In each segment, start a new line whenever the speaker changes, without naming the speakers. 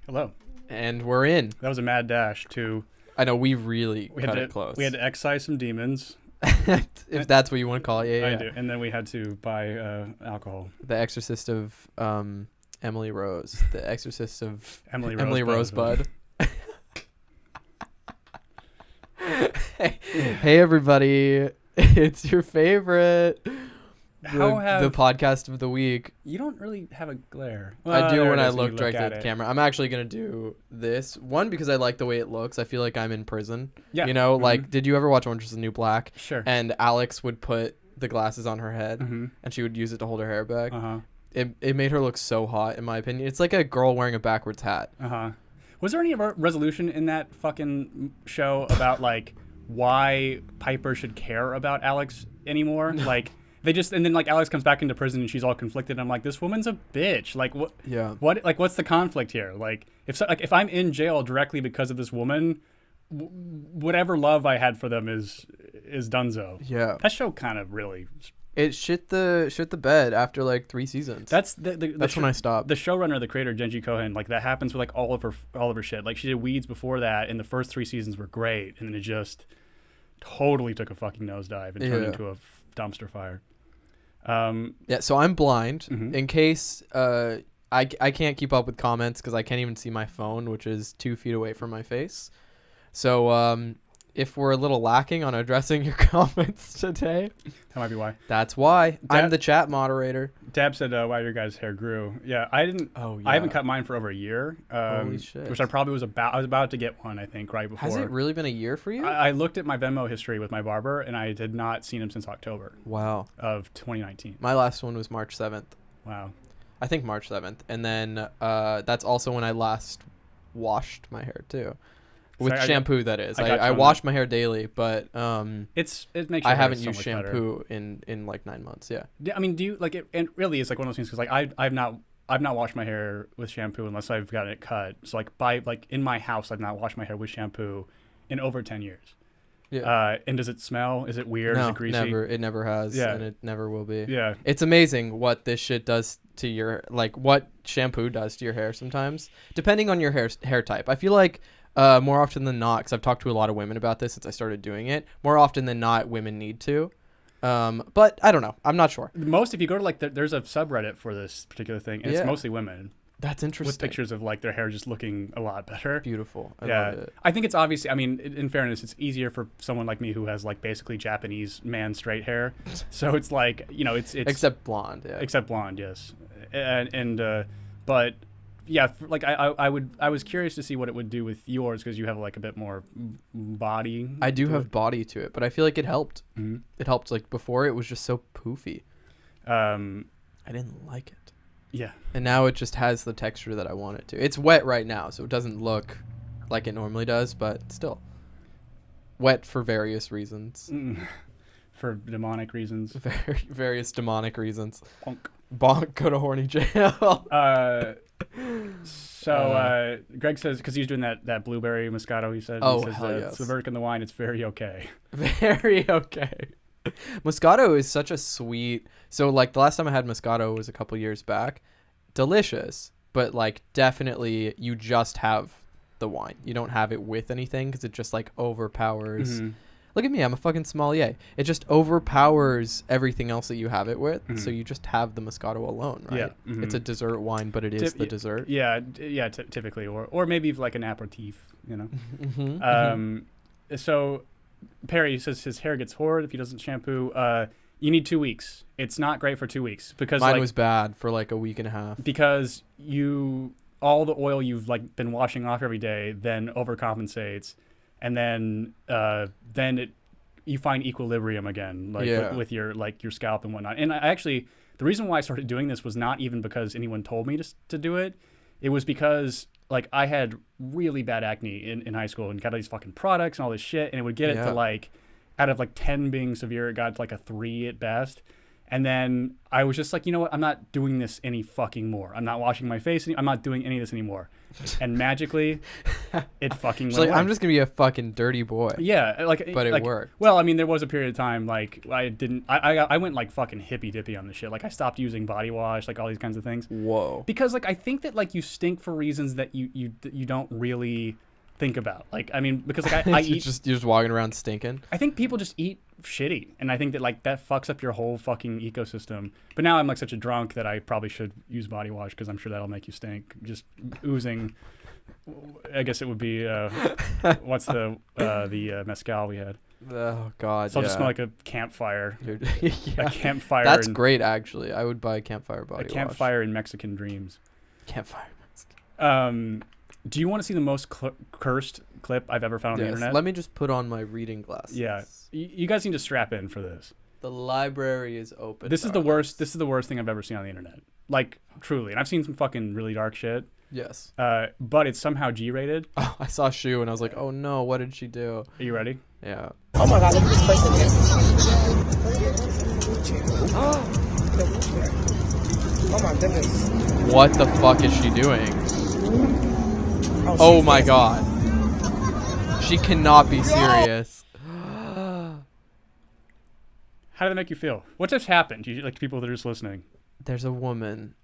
Hello.
And we're in.
That was a mad dash to...
I know, we cut it close.
We had to excise some demons.
If that's what you want to call it. Yeah.
I do. And then we had to buy alcohol.
The Exorcist of Emily Rose. The Exorcist of
Emily
Rosebud. Hey everybody. It's your favorite. The podcast of the week.
You don't really have a glare.
I do when I look directly at the camera. I'm actually going to do this. One, because I like the way it looks. I feel like I'm in prison. Yeah. You know, like, did you ever watch Orange is the New Black?
Sure.
And Alex would put the glasses on her head, and she would use it to hold her hair back. It made her look so hot, in my opinion. It's like a girl wearing a backwards hat.
Was there any resolution in that fucking show about, like, why Piper should care about Alex anymore? Like... and then like Alex comes back into prison and she's all conflicted. And I'm like, this woman's a bitch. Like what? Yeah. What? Like what's the conflict here? Like if I'm in jail directly because of this woman, whatever love I had for them is dunzo.
Yeah.
That show kind of really.
It shit the bed after like 3 seasons.
That's
when I stopped.
The showrunner, the creator Genji Cohen, like that happens with like all of her shit. Like she did Weeds before that, and the first 3 seasons were great, and then it just totally took a fucking nosedive and turned into a dumpster fire.
So I'm blind in case I can't keep up with comments because I can't even see my phone, which is 2 feet away from my face. So if we're a little lacking on addressing your comments today,
that might be why.
That's why. I'm the chat moderator.
Dab said why your guys' hair grew. Yeah, I didn't. Oh, yeah. I haven't cut mine for over a year.
Holy shit.
Which I was about to get one, I think, right before.
Has it really been a year for you?
I looked at my Venmo history with my barber, and I had not seen him since October.
Wow.
Of 2019.
My last one was March 7th.
Wow.
I think March 7th. And then that's also when I last washed my hair, too. With shampoo, that is. I wash my hair daily, but
it makes
I haven't used shampoo in like 9 months. Yeah.
I mean, do you like it? And really, it's like one of those things because like I've not washed my hair with shampoo unless I've gotten it cut. So like in my house, I've not washed my hair with shampoo in over 10 years. Yeah. And does it smell? Is it weird?
No,
is it greasy?
Never. It never has. Yeah. And it never will be.
Yeah.
It's amazing what this shit does to your what shampoo does to your hair sometimes, depending on your hair type. I feel like. More often than not, because I've talked to a lot of women about this since I started doing it, more often than not, women need to. But I don't know. I'm not sure.
If you go to like, there's a subreddit for this particular thing, and it's mostly women.
That's interesting.
With pictures of like their hair just looking a lot better.
Beautiful. I love it.
I think it's obviously, I mean, in fairness, it's easier for someone like me who has like basically Japanese man straight hair. So it's like, it's
except blonde. Yeah.
Except blonde, yes. But yeah, like I was curious to see what it would do with yours because you have like a bit more body.
I do have body to it, but I feel like it helped. It helped. Like before, it was just so poofy. I didn't like it.
Yeah.
And now it just has the texture that I want it to. It's wet right now, so it doesn't look like it normally does, but still wet for various reasons.
For demonic reasons.
Various demonic reasons. Bonk. Go to horny jail.
Greg says, because he's doing that blueberry Moscato, he says,
yes.
It's the verdict in the wine, it's very okay.
Very okay. Moscato is such a sweet, so like the last time I had Moscato was a couple years back. Delicious, but like definitely you just have the wine. You don't have it with anything because it just like overpowers. Look at me, I'm a fucking sommelier. It just overpowers everything else that you have it with, so you just have the Moscato alone, right? Yeah. It's a dessert wine, but it is the dessert.
Yeah, typically, or maybe like an aperitif, So Perry says his hair gets horrid if he doesn't shampoo. You need 2 weeks. It's not great for 2 weeks because
mine was bad for like a week and a half
because all the oil you've like been washing off every day then overcompensates. And then you find equilibrium again, like with your scalp and whatnot. And the reason why I started doing this was not even because anyone told me to do it. It was because like I had really bad acne in high school and got all these fucking products and all this shit, and it would get it to like out of like 10 being severe, it got to like a 3 at best. And then I was just like, you know what? I'm not doing this any fucking more. I'm not washing my face. I'm not doing any of this anymore. And magically, it fucking went away.
I'm just gonna be a fucking dirty boy.
Yeah,
but it worked.
Well, I mean, there was a period of time like I went like fucking hippy dippy on this shit. Like I stopped using body wash, like all these kinds of things.
Whoa.
Because like I think that like you stink for reasons that you don't really think about. Like I mean, because like I eat.
You're just walking around stinking.
I think people just eat shitty, and I think that like that fucks up your whole fucking ecosystem. But now I'm like such a drunk that I probably should use body wash because I'm sure that'll make you stink. Just oozing. I guess it would be what's the mezcal we had.
Oh God!
So I'll just smell like a campfire.
Yeah.
A campfire.
That's great, actually. I would buy a campfire body wash.
A campfire in Mexican dreams.
Campfire.
Do you want to see the most cursed clip I've ever found on the internet?
Let me just put on my reading glasses.
Yeah, you guys need to strap in for this.
The library is open.
This is the worst. This is the worst thing I've ever seen on the internet. Like truly, and I've seen some fucking really dark shit.
Yes.
But it's somehow G-rated.
Oh, I saw Shu and I was like, oh no, what did she do?
Are you ready?
Yeah.
Oh my God, look at this place in here. Oh my goodness.
What the fuck is she doing? Oh my God. She cannot be serious.
How did that make you feel? What just happened? You like people that are just listening.
There's a woman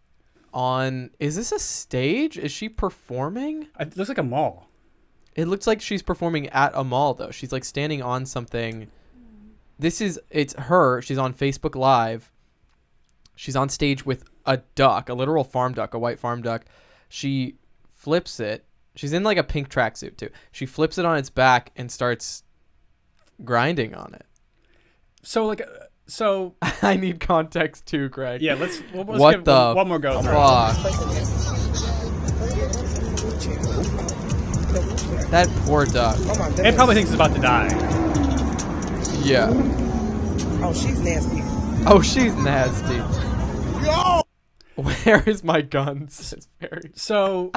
on. Is this a stage? Is she performing?
It looks like a mall.
It looks like she's performing at a mall though. She's like standing on something. It's her. She's on Facebook Live. She's on stage with a duck, a literal farm duck, a white farm duck. She flips it. She's in like a pink tracksuit too. She flips it on its back and starts grinding on it.
So
I need context too, Greg.
Yeah, let's
what
give
the
one more go.
Fuck. That poor duck.
Oh my goodness.
It probably thinks it's about to die.
Yeah.
Oh, she's nasty.
Oh, she's nasty. Yo! Where is my gun? Says Barry.
So,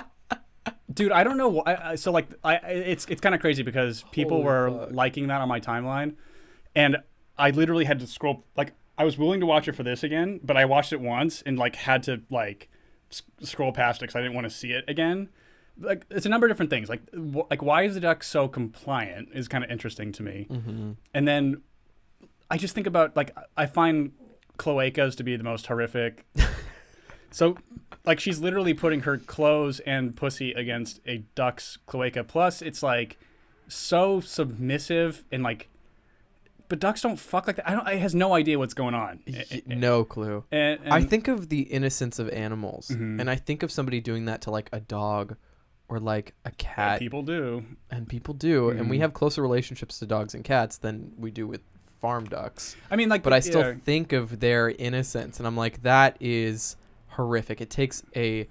dude, I don't know why. So like, it's kind of crazy because people were liking that on my timeline, and I literally had to scroll. Like, I was willing to watch it for this again, but I watched it once and like had to like scroll past it because I didn't want to see it again. Like, it's a number of different things. Like why is the duck so compliant is kind of interesting to me.
Mm-hmm.
And then I just think about like I find cloacas to be the most horrific. So, like, she's literally putting her clothes and pussy against a duck's cloaca. Plus, it's like so submissive and like. But ducks don't fuck like that. It has no idea what's going on.
No clue.
And
I think of the innocence of animals,
Mhm.
and I think of somebody doing that to like a dog or like a cat.
And people do.
And people do. And we
Mhm.
have closer relationships to dogs and cats than we do with farm ducks.
I mean, like,
but I still think of their innocence, and I'm like, that is horrific. It takes a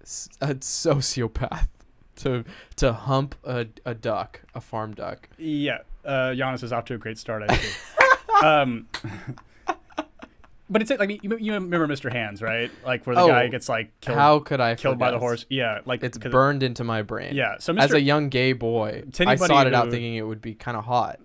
sociopath to hump a duck, a farm duck.
Yeah. Giannis is off to a great start, I think. But it's like you remember Mr. Hands, right? Like where the guy gets like killed.
How could I
killed by the
forget?
horse? Yeah, like
it's burned into my brain.
Yeah. So
as a young gay boy, I sought it out thinking it would be kind of hot.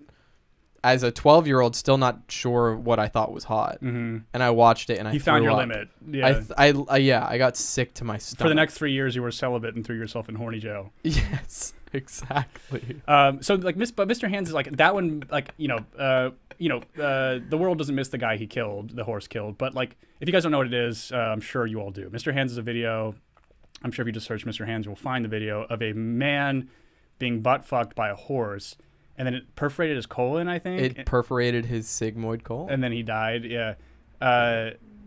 As a 12-year-old, still not sure what I thought was hot, and I watched it and I
found your
up.
limit. Yeah.
I got sick to my stomach.
For the next 3 years, you were celibate and threw yourself in horny jail.
Yes, exactly.
So like, but Mr. Hands is like that one. Like the world doesn't miss the guy he killed, the horse killed. But like, if you guys don't know what it is, I'm sure you all do. Mr. Hands is a video. I'm sure if you just search Mr. Hands, you'll find the video of a man being butt fucked by a horse. And then it perforated his colon, I think.
It perforated his sigmoid colon.
And then he died, yeah.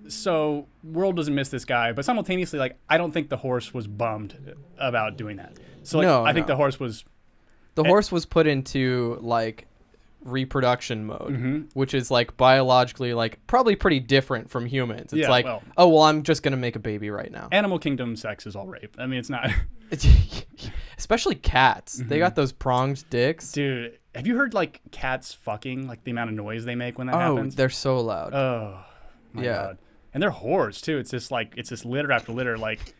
So world doesn't miss this guy. But simultaneously, like, I don't think the horse was bummed about doing that. So like, I think the horse was...
The horse was put into, like, reproduction mode, which is, like, biologically, like, probably pretty different from humans. It's like, I'm just going to make a baby right now.
Animal kingdom sex is all rape. I mean, it's not...
Especially cats. They got those pronged dicks.
Dude, have you heard like cats fucking, like the amount of noise they make when that happens?
Oh, they're so loud.
Oh, my God. And they're whores too. It's just like, it's just litter after litter. Like,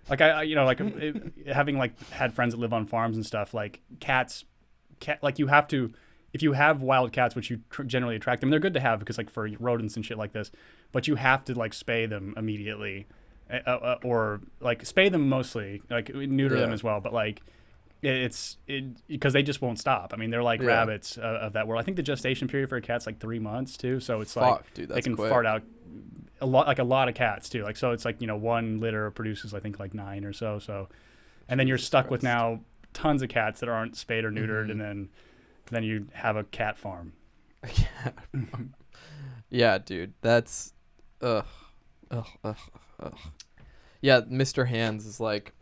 having like had friends that live on farms and stuff, like cats, like you have to, if you have wild cats, which you generally attract them, they're good to have because like for rodents and shit like this, but you have to like spay them immediately, or like spay them mostly, like neuter them as well. But like it's because they just won't stop. I mean, they're like rabbits of that world. I think the gestation period for a cat's like 3 months too. So it's like
dude,
they can
quick.
fart out a lot of cats too. Like so it's like one litter produces I think like 9 or so. So and then you're stuck with now tons of cats that aren't spayed or neutered, and then you have a cat farm.
Yeah, dude, that's ugh. Yeah, Mr. Hands is like,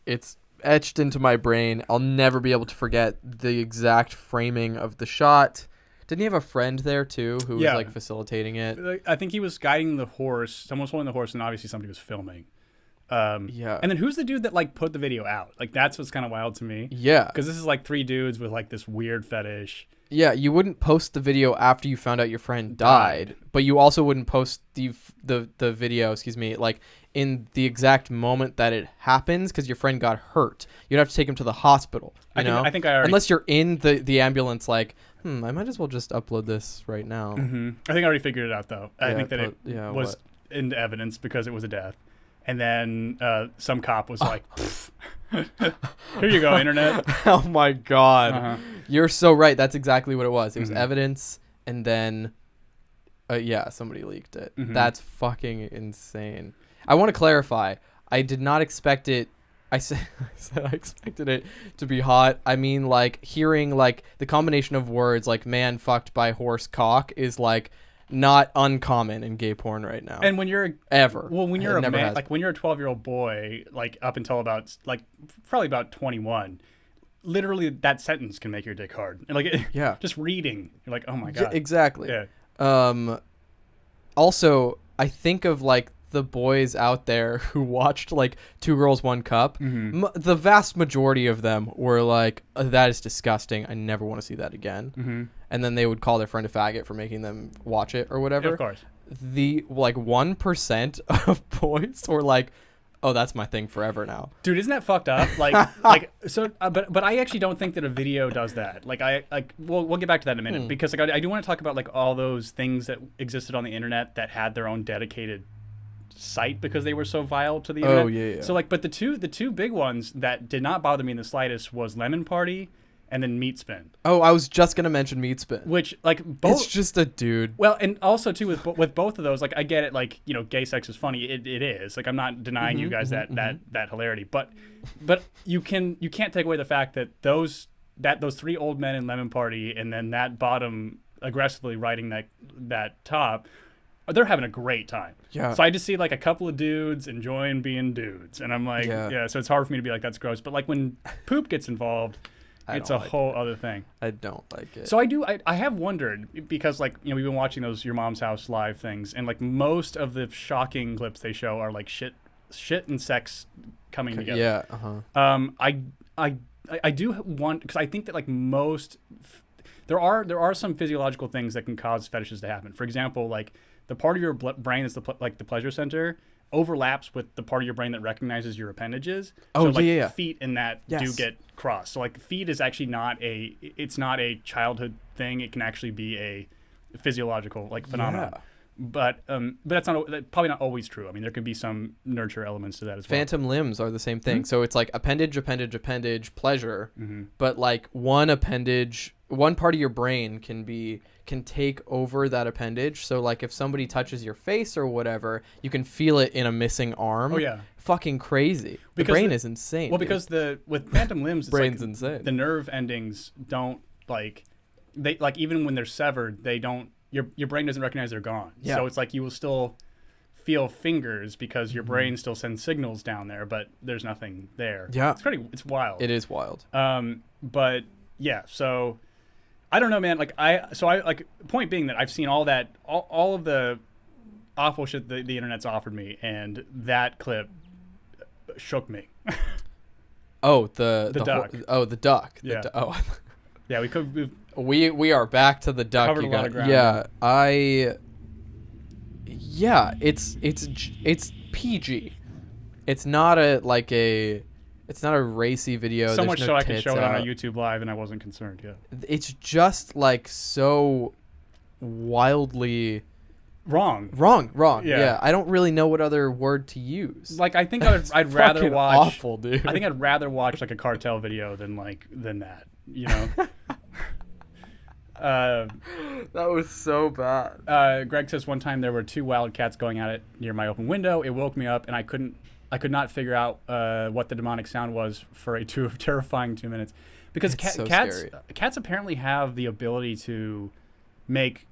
it's etched into my brain. I'll never be able to forget the exact framing of the shot. Didn't he have a friend there too who was like facilitating it?
I think he was guiding the horse. Someone was holding the horse, and obviously somebody was filming.
Yeah.
And then who's the dude that like put the video out? Like that's what's kind of wild to me.
Yeah.
Because this is like 3 dudes with like this weird fetish.
Yeah, you wouldn't post the video after you found out your friend died, but you also wouldn't post the video, like in the exact moment that it happens because your friend got hurt. You'd have to take him to the hospital. I
think I already,
unless you're in the ambulance, like, I might as well just upload this right now.
Mm-hmm. I think I already figured it out though. I think that it was
what?
into evidence because it was a death. And then some cop was like, here you go, internet.
Oh, my God.
Uh-huh.
You're so right. That's exactly what it was. It was evidence, and then, somebody leaked it.
Mm-hmm.
That's fucking insane. I want to clarify. I did not expect it. I said I expected it to be hot. I mean, like, hearing, like, the combination of words, like, man fucked by horse cock is, like, not uncommon in gay porn right now.
And when you're when you're a man, like when you're a 12-year-old boy, like up until about like probably about 21, literally that sentence can make your dick hard. And like just reading, you're like, oh my God.
Exactly.
Yeah.
Also, I think of like the boys out there who watched like 2 Girls, 1 Cup. The vast majority of them were like, that is disgusting. I never want to see that again. And then they would call their friend a faggot for making them watch it or whatever.
Yeah, of course.
The like 1% of boys were like, oh, that's my thing forever now.
Dude, isn't that fucked up? Like, but I actually don't think that a video does that. Like, we'll get back to that in a minute because like I do want to talk about like all those things that existed on the internet that had their own dedicated site because they were so vile to the internet.
Oh yeah.
So like, but the two big ones that did not bother me in the slightest was Lemon Party and then Meat Spin.
Oh, I was just gonna mention Meat Spin.
Which like both.
It's just a dude.
Well, and also too with both of those, like I get it. Like gay sex is funny. It is. Like I'm not denying you guys that hilarity. But you can't take away the fact that those 3 old men in Lemon Party and then that bottom aggressively riding that top. They're having a great time.
Yeah.
So I just see like a couple of dudes enjoying being dudes, and I'm like, So it's hard for me to be like, that's gross. But like when poop gets involved, it's a whole other thing.
I don't like it.
So I have wondered because like we've been watching those Your Mom's House live things, and like most of the shocking clips they show are like shit and sex coming together.
Yeah.
I do want because I think that like most there are some physiological things that can cause fetishes to happen. For example, like the part of your brain that's the pleasure center overlaps with the part of your brain that recognizes your appendages.
Oh,
so, like,
yeah.
feet and that do get crossed. So like feet is actually not a childhood thing. It can actually be a physiological like phenomenon.
Yeah. Phantom limbs are the same thing. So it's like appendage, pleasure. But like one part of your brain can take over that appendage. So like if somebody touches your face or whatever, you can feel it in a missing arm. Oh yeah. Fucking crazy. The brain is insane.
Well, because with phantom limbs, it's
brain's
like
insane.
The nerve endings don't they even when they're severed, they don't. Your brain doesn't recognize they're gone. Yeah. So it's like you will still feel fingers because your brain still sends signals down there, but there's nothing there.
Yeah.
It's wild.
It is wild.
But yeah, so I don't know, man. Point being that I've seen all of the awful shit the internet's offered me, and that clip shook me.
Oh, the
duck.
The duck.
Yeah. Yeah,
we are back to the duck.
Covered a lot of ground.
Yeah, it's PG. It's not a It's not a racy video.
So
There's
much
no
so I could
tits
show it on our
out.
YouTube Live, and I wasn't concerned. Yeah.
It's just like so wildly
Wrong.
wrong.
Yeah.
Yeah. I don't really know what other word to use.
Like I think I'd rather
Fucking
watch.
awful, dude.
I think I'd rather watch like a cartel video than that. You know.
That was so bad.
Greg says one time there were two wild cats going at it near my open window. It woke me up, and I could not figure out what the demonic sound was for a terrifying 2 minutes, because
So
cats
scary.
cats apparently have the ability to make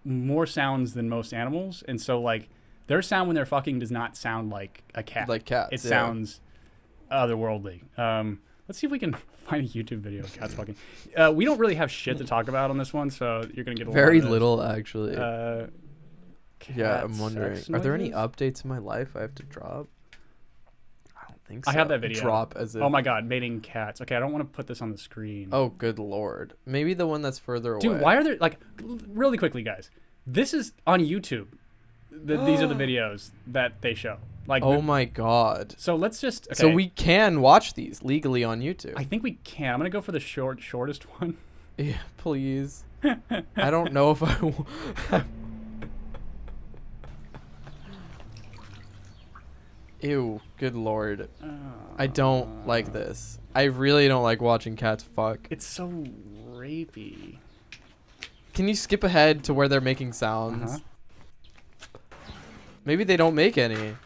more sounds than most animals, and so like their sound when they're fucking does not sound like a cat.
Like cats,
It
yeah.
sounds otherworldly. Let's see if we can find a YouTube video of cats fucking. We don't really have shit to talk about on this one, so you're gonna get a
Very
lot of
little, actually.
this.
Yeah,
Cat
I'm wondering.
sex
Are there any
noises?
updates in my life I have to drop? I don't think so.
I have that video.
Drop as if.
Oh my god, mating cats. Okay, I don't want to put this on the screen.
Oh, good lord. Maybe the one that's further away.
Dude, why are there like really quickly, guys? This is on YouTube. These are the videos that they show. Like,
Oh my god.
so let's just. Okay.
So we can watch these legally on YouTube.
I think we can. I'm gonna go for the shortest one.
Yeah, please. I don't know if Ew, good lord. I don't like this. I really don't like watching cats fuck.
It's so rapey.
Can you skip ahead to where they're making sounds?
Uh-huh.
Maybe they don't make any.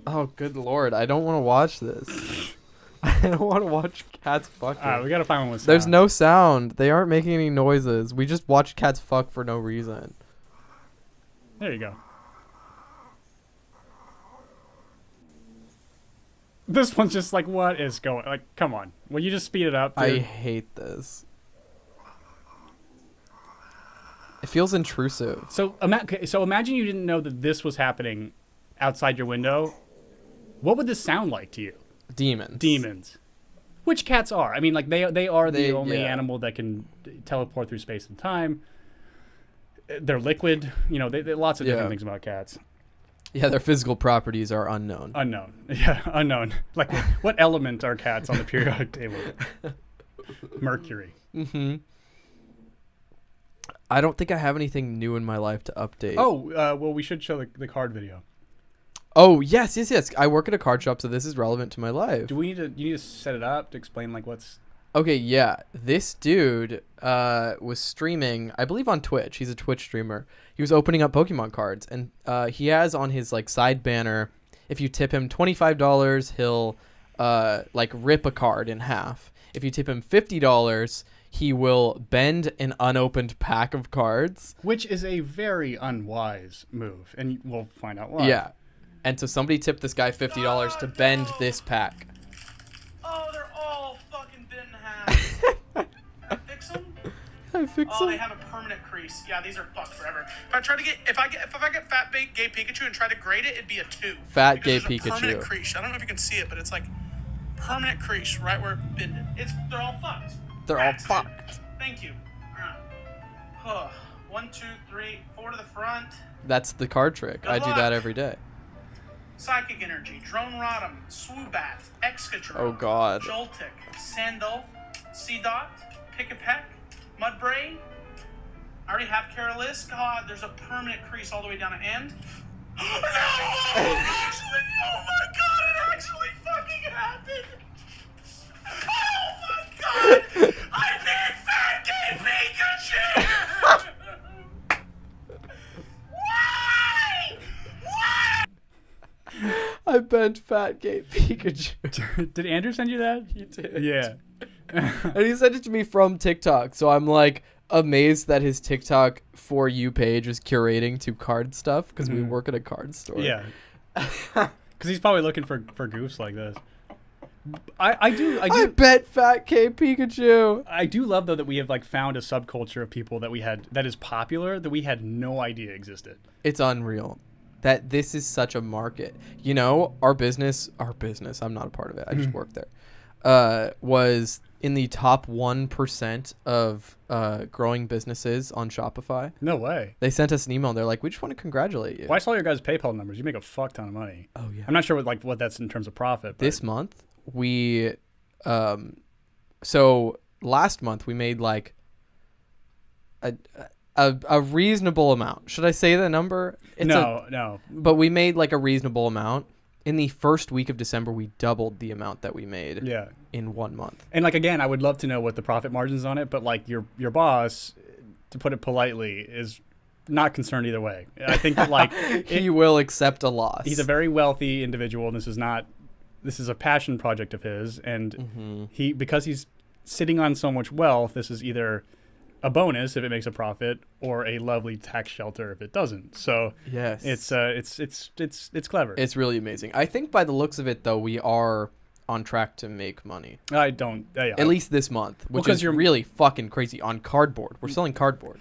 Oh, good lord. I don't want to watch this. I don't want to watch cats fucking.
We gotta find one with
There's
sound.
no sound. They aren't making any noises. We just watch cats fuck for no reason.
There you go. This one's just like, what is going? Like, come on. Will you just speed it up,
I
dude?
hate this. It feels intrusive.
So imagine you didn't know that this was happening outside your window. What would this sound like to you?
Demons.
Which cats are. I mean, like they are the only
yeah.
animal that can teleport through space and time. They're liquid. You know, they lots of different
Yeah.
things about cats.
Yeah, their physical properties are unknown.
Unknown. Yeah, unknown. Like what element are cats on the periodic table? Mercury.
Mm-hmm. I don't think I have anything new in my life to update.
Oh, well, we should show the card video.
Oh, yes. I work at a card shop, so this is relevant to my life.
Do we need to? You need to set it up to explain like what's.
Okay, yeah. This dude was streaming, I believe on Twitch. He's a Twitch streamer. He was opening up Pokemon cards, and he has on his like side banner, if you tip him $25, he'll like rip a card in half. If you tip him $50, he will bend an unopened pack of cards.
Which is a very unwise move, and we'll find out why.
Yeah. And so somebody tipped this guy $50 to bend this pack.
Oh, they're all fucking bent in half. Fix them?
I fix
Oh,
him.
they have a permanent crease. Yeah, these are fucked forever. If I get fat gay Pikachu and try to grade it, it'd be a 2.
Fat
Because
gay
there's a permanent
Pikachu.
crease. I don't know if you can see it, but it's like permanent crease right where it bended. They're all fucked.
They're all
Rats.
fucked.
Thank you. Huh. 1, 2, 3, 4 to the front.
That's the card trick.
Good
I do
luck.
that every day.
Psychic Energy, Drone Rotom, Swoobat, Excadrill,
Oh, God.
Joltik, Sandal, Seedot, Pick-a-Peck, Mudbray. I already have Carolus. God, there's a permanent crease all the way down at end. No! Actually, oh my god, it actually fucking happened! Oh my god! I need Fat Gay Pikachu! Why? Why?
I bent fat gay Pikachu.
Did Andrew send you that?
He did.
Yeah.
And he sent it to me from TikTok. So I'm like amazed that his TikTok For You page is curating to card stuff because we work at a card store.
Yeah. Because he's probably looking for goofs like this. I
I bet fat gay Pikachu.
I do love though that we have like found a subculture of people that is popular that we had no idea existed.
It's unreal that this is such a market. You know, our business, I'm not a part of it. I just work there. was in the top 1% of growing businesses on Shopify.
No way.
They sent us an email. And they're like, we just want to congratulate you.
Well, I saw your guys' PayPal numbers. You make a fuck ton of money.
Oh, yeah.
I'm not sure what that's in terms of profit. But
This month, we... so last month, we made like a reasonable amount. Should I say the number?
No.
But we made like a reasonable amount. In the first week of December, we doubled the amount that we made in 1 month.
And like, again, I would love to know what the profit margins on it, but like your boss, to put it politely, is not concerned either way. I think that like
he will accept a loss.
He's a very wealthy individual, and this is a passion project of his, and because he's sitting on so much wealth, this is either a bonus if it makes a profit or a lovely tax shelter if it doesn't. So
yes,
it's clever.
It's really amazing. I think by the looks of it, though, we are on track to make money.
I don't.
At least this month, which is really fucking crazy. On cardboard, we're selling cardboard.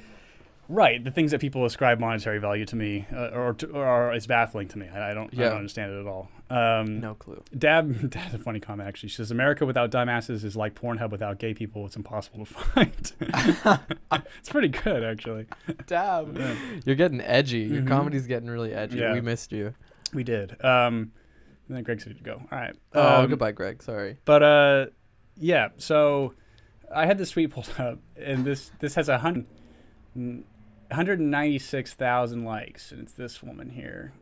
Right.
The things that people ascribe monetary value to me, or it's baffling to me. I don't understand it at all.
No clue.
Dad had a funny comment, actually. She says, America without dumbasses is like Pornhub without gay people. It's impossible to find. It's pretty good, actually.
Dab. Yeah. You're getting edgy. Your comedy's getting really edgy. Yeah. We missed you.
We did. And then Greg said to go. All right.
Goodbye, Greg. Sorry.
But, yeah. So I had this tweet pulled up, and this has 196,000 likes, and it's this woman here.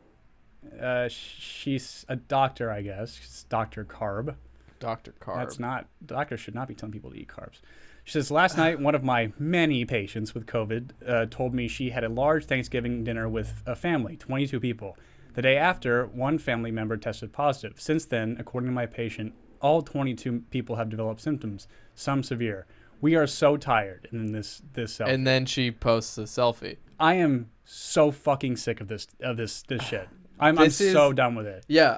She's a doctor, I guess. She's Dr. Carb.
Dr. Carb.
Doctors should not be telling people to eat carbs. She says, last night, one of my many patients with COVID told me she had a large Thanksgiving dinner with a family, 22 people. The day after, one family member tested positive. Since then, according to my patient, all 22 people have developed symptoms, some severe. We are so tired. And then this selfie.
And then she posts a selfie.
I am so fucking sick of this shit. I'm so done with it.
Yeah,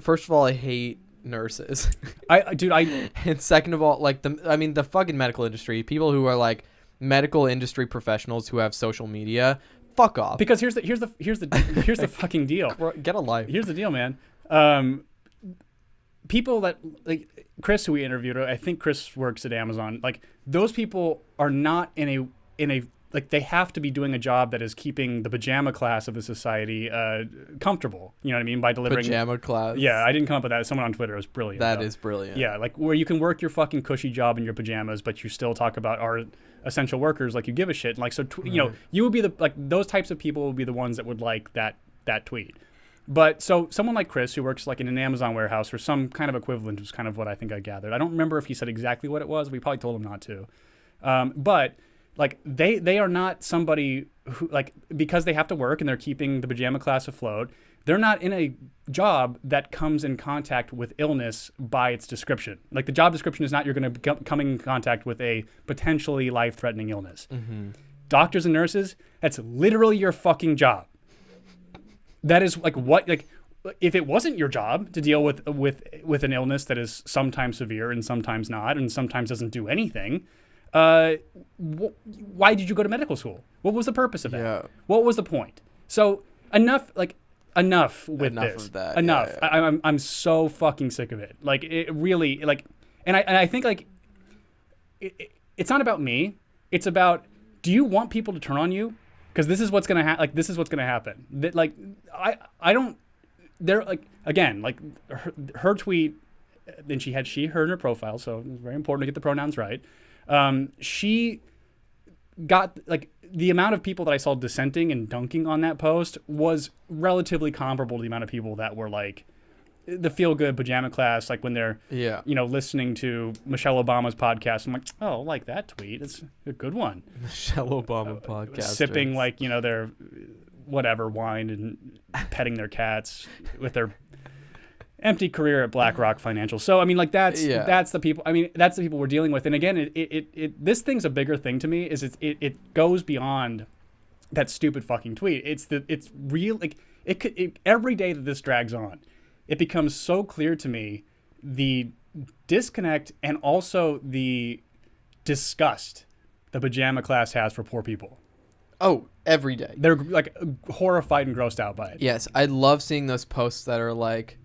first of all, I hate nurses. And second of all, like the fucking medical industry, people who are like medical industry professionals who have social media, fuck off.
Because here's the fucking deal.
Get a life.
Here's the deal, man. People that like Chris, who we interviewed, I think Chris works at Amazon. Like those people are not in a like they have to be doing a job that is keeping the pajama class of the society comfortable. You know what I mean? By delivering
pajama class.
Yeah, I didn't come up with that. Someone on Twitter was brilliant.
That is brilliant.
Yeah, like where you can work your fucking cushy job in your pajamas, but you still talk about our essential workers like you give a shit. Like so, you know, you would be those types of people would be the ones that would like that tweet. But so someone like Chris, who works like in an Amazon warehouse or some kind of equivalent, was kind of what I think I gathered. I don't remember if he said exactly what it was. We probably told him not to. But like they are not somebody who like because they have to work and they're keeping the pajama class afloat. They're not in a job that comes in contact with illness by its description. Like the job description is not you're going to come in contact with a potentially life-threatening illness. Mm-hmm. Doctors and nurses, that's literally your fucking job. That is like what like if it wasn't your job to deal with an illness that is sometimes severe and sometimes not and sometimes doesn't do anything, why did you go to medical school? What was the purpose of that? Yeah. What was the point? So enough with this.
Of that.
Enough.
Yeah.
I'm so fucking sick of it. Like it really like, and I think like it's not about me. It's about, do you want people to turn on you? Because this is what's gonna happen. Like this is what's gonna happen. That like I don't. They're like again like her tweet. Then she her in her profile, so it was very important to get the pronouns right. She got like the amount of people that I saw dissenting and dunking on that post was relatively comparable to the amount of people that were like the feel good pajama class, like when they're listening to Michelle Obama's podcast. I'm like, oh, like that tweet. It's a good one.
Michelle Obama podcast.
Sipping like their whatever wine and petting their cats with their empty career at BlackRock Financial. So I mean, like that's the people. I mean, that's the people we're dealing with. And again, this thing's a bigger thing to me. Is it goes beyond that stupid fucking tweet. It's real. Like every day that this drags on, it becomes so clear to me the disconnect and also the disgust the pajama class has for poor people.
Oh, every day.
They're like horrified and grossed out by it.
Yes, I love seeing those posts that are like,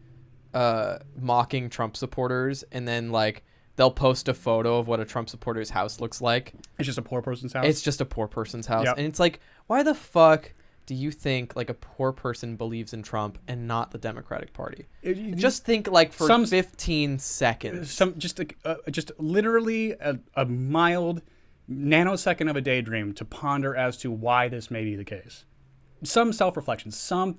mocking Trump supporters, and then like they'll post a photo of what a Trump supporter's house looks like.
It's just a poor person's house.
It's just a poor person's house.
Yep.
And it's like, why the fuck do you think like a poor person believes in Trump and not the Democratic Party? Just think like for 15 seconds.
Just literally a mild nanosecond of a daydream to ponder as to why this may be the case. Some self-reflection, some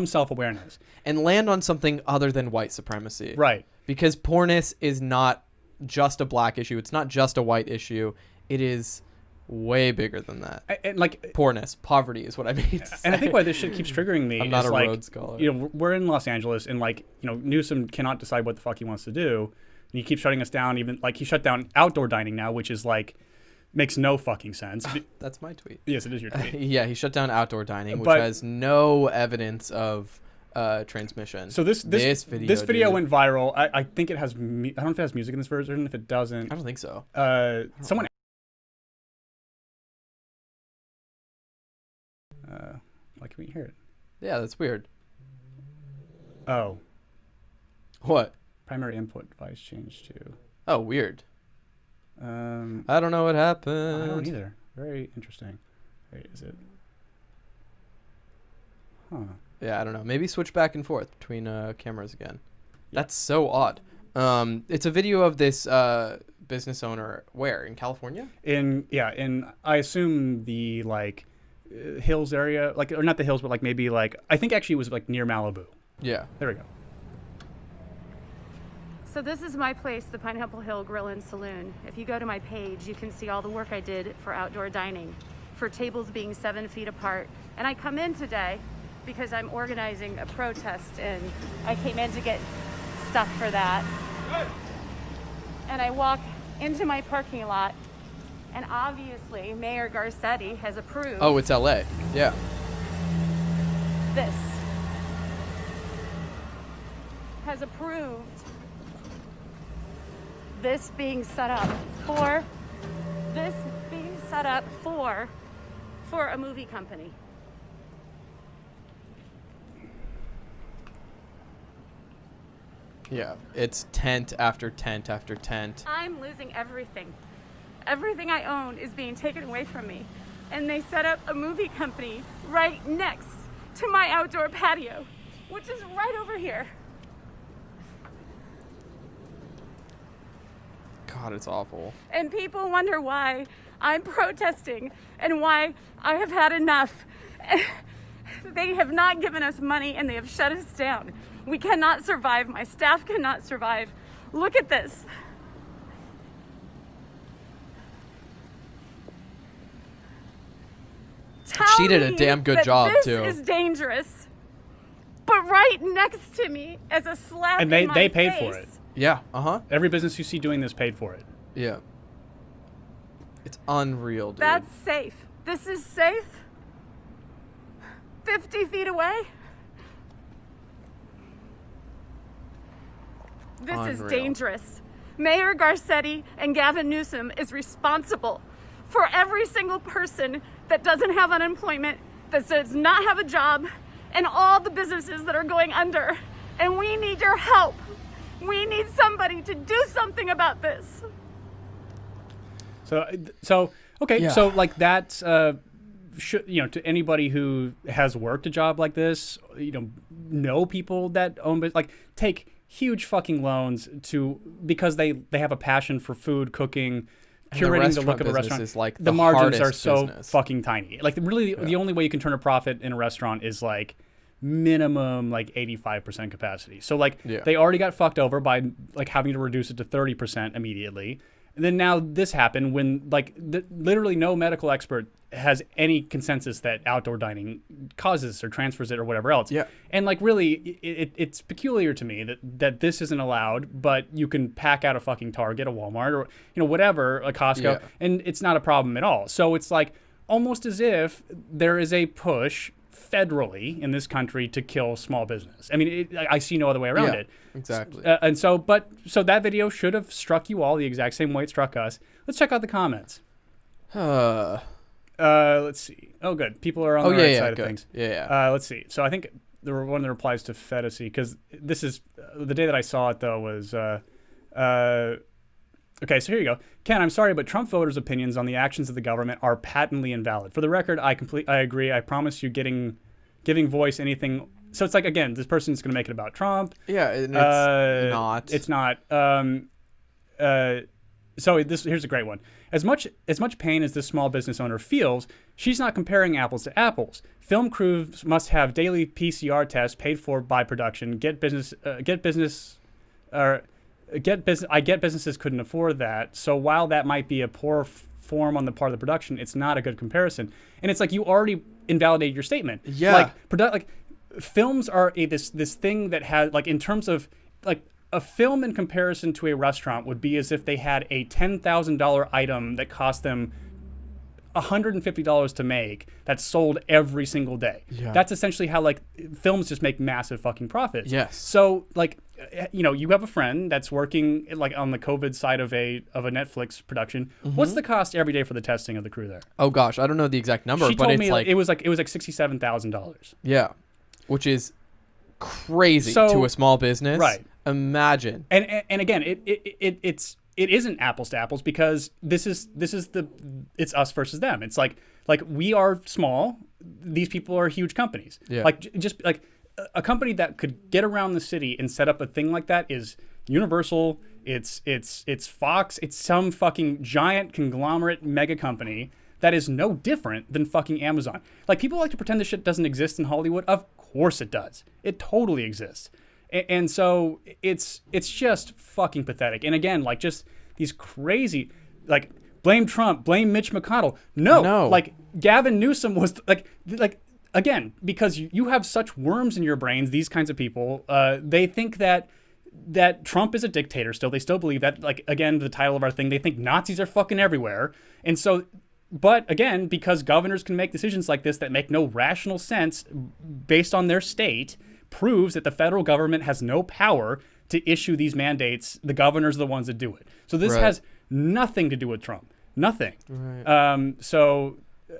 self-awareness.
And land on something other than white supremacy.
Right.
Because poorness is not just a black issue. It's not just a white issue. It is way bigger than that.
And like
poorness, poverty is what I mean to say.
And I think why this shit keeps triggering me
I'm not
is
a
like,
Rhodes Scholar.
You know, we're in Los Angeles, and like, you know, Newsom cannot decide what the fuck he wants to do. And he keeps shutting us down. Even like he shut down outdoor dining now, which is like makes no fucking sense.
That's my tweet.
Yes, it is your tweet.
Yeah, he shut down outdoor dining, which
But-
has no evidence of transmission.
So this video
dude.
went viral. I think it has. I don't know if it has music in this version. If it doesn't,
I don't think so.
Someone. Why can we hear it?
Yeah, that's weird.
Oh,
What?
primary input device changed to.
Oh, weird.
I
I don't know what happened.
don't either. Very interesting. Wait, is it? Huh.
Yeah, I don't know. Maybe switch back and forth between cameras again. That's so odd. It's a video of this business owner where in California?
In I assume the like hills area, like, or not the hills, but like maybe like I think actually it was like near Malibu.
Yeah.
There we go.
So this is my place, the Pineapple Hill Grill and Saloon. If you go to my page, you can see all the work I did for outdoor dining, for tables being 7 feet apart. And I come in today because I'm organizing a protest, and I came in to get stuff for that. And I walk into my parking lot, and obviously Mayor Garcetti has approved
Oh, it's LA. Yeah.
this. Has approved this being set up for a movie company.
Yeah. It's tent after tent after tent.
I'm losing everything. Everything I own is being taken away from me. And they set up a movie company right next to my outdoor patio, which is right over here.
God, it's awful.
And people wonder why I'm protesting and why I have had enough. They have not given us money, and they have shut us down. We cannot survive. My staff cannot survive. Look at this.
She did a
Tell
damn
me
good
that
job,
this
too.
Is dangerous. But right next to me as a slap
And
in my
they paid for
face,
it.
Yeah. Uh-huh.
Every business you see doing this paid for it.
Yeah. It's unreal, dude.
That's safe. This is safe. 50 feet away. This is
Unreal.
dangerous. Mayor Garcetti and Gavin Newsom is responsible for every single person that doesn't have unemployment, that does not have a job, and all the businesses that are going under. And we need your help. We need somebody to do something about this.
So okay,
Yeah.
so like that's should, you know, to anybody who has worked a job like this, you know people that own, like, take huge fucking loans because they have a passion for food, cooking,
And the
curating the look
restaurant
of a
business
restaurant.
is, like,
the
the
margins are
hardest
so
business.
fucking tiny. Like really, the only way you can turn a profit in a restaurant is like minimum like 85% capacity. So like they already got fucked over by like having to reduce it to 30% immediately. And then now this happened when like literally no medical expert has any consensus that outdoor dining causes or transfers it or whatever else.
Yeah.
And like really it's peculiar to me that this isn't allowed, but you can pack out a fucking Target, a Walmart, or whatever, a Costco, and it's not a problem at all. So it's like almost as if there is a push federally in this country to kill small business. I mean, I see no other way around it.
Exactly.
And so that video should have struck you all the exact same way it struck us. Let's check out the comments. Let's see. Oh, good. People are on the right side of things.
Yeah.
Let's see. So I think one of the replies to Fedesy, because this is the day that I saw it though was okay, so here you go. Ken, I'm sorry, but Trump voters' opinions on the actions of the government are patently invalid. For the record, I agree. I promise you giving voice anything. So it's like, again, this person's going to make it about Trump.
Yeah, and it's not.
It's not. So here's a great one. As much pain as this small business owner feels, she's not comparing apples to apples. Film crews must have daily PCR tests paid for by production. I get businesses couldn't afford that. So while that might be a poor form on the part of the production, it's not a good comparison. And it's like you already invalidated your statement.
Yeah.
Like films are this thing that has, like, in terms of, like, a film in comparison to a restaurant would be as if they had a $10,000 item that cost them $150 to make that's sold every single day.
Yeah.
That's essentially how, like, films just make massive fucking profits.
Yes.
So, like, you know, you have a friend that's working, like, on the COVID side of a Netflix production.
Mm-hmm.
What's the cost every day for the testing of the crew there?
Oh gosh, I don't know the exact number,
She
but
told
it's
me
like
it was like $67,000.
yeah, which is crazy
So-
to a small business.
Right.
Imagine.
And again, it isn't apples to apples, because it's us versus them. It's like we are small, these people are huge companies.
Yeah.
Like just like a company that could get around the city and set up a thing like that is Universal. It's Fox. It's some fucking giant conglomerate mega company that is no different than fucking Amazon. Like, people like to pretend this shit doesn't exist in Hollywood. Of course it does. It totally exists. And so it's just fucking pathetic. And again, like, just these crazy, like, blame Trump, blame Mitch McConnell. No. Like, Gavin Newsom was like again, because you have such worms in your brains, these kinds of people, they think that Trump is a dictator still. They still believe that, like, again, the title of our thing, they think Nazis are fucking everywhere. And so, but again, because governors can make decisions like this that make no rational sense based on their state, proves that the federal government has no power to issue these mandates. The governors are the ones that do it. So this has nothing to do with Trump. Nothing.
Right.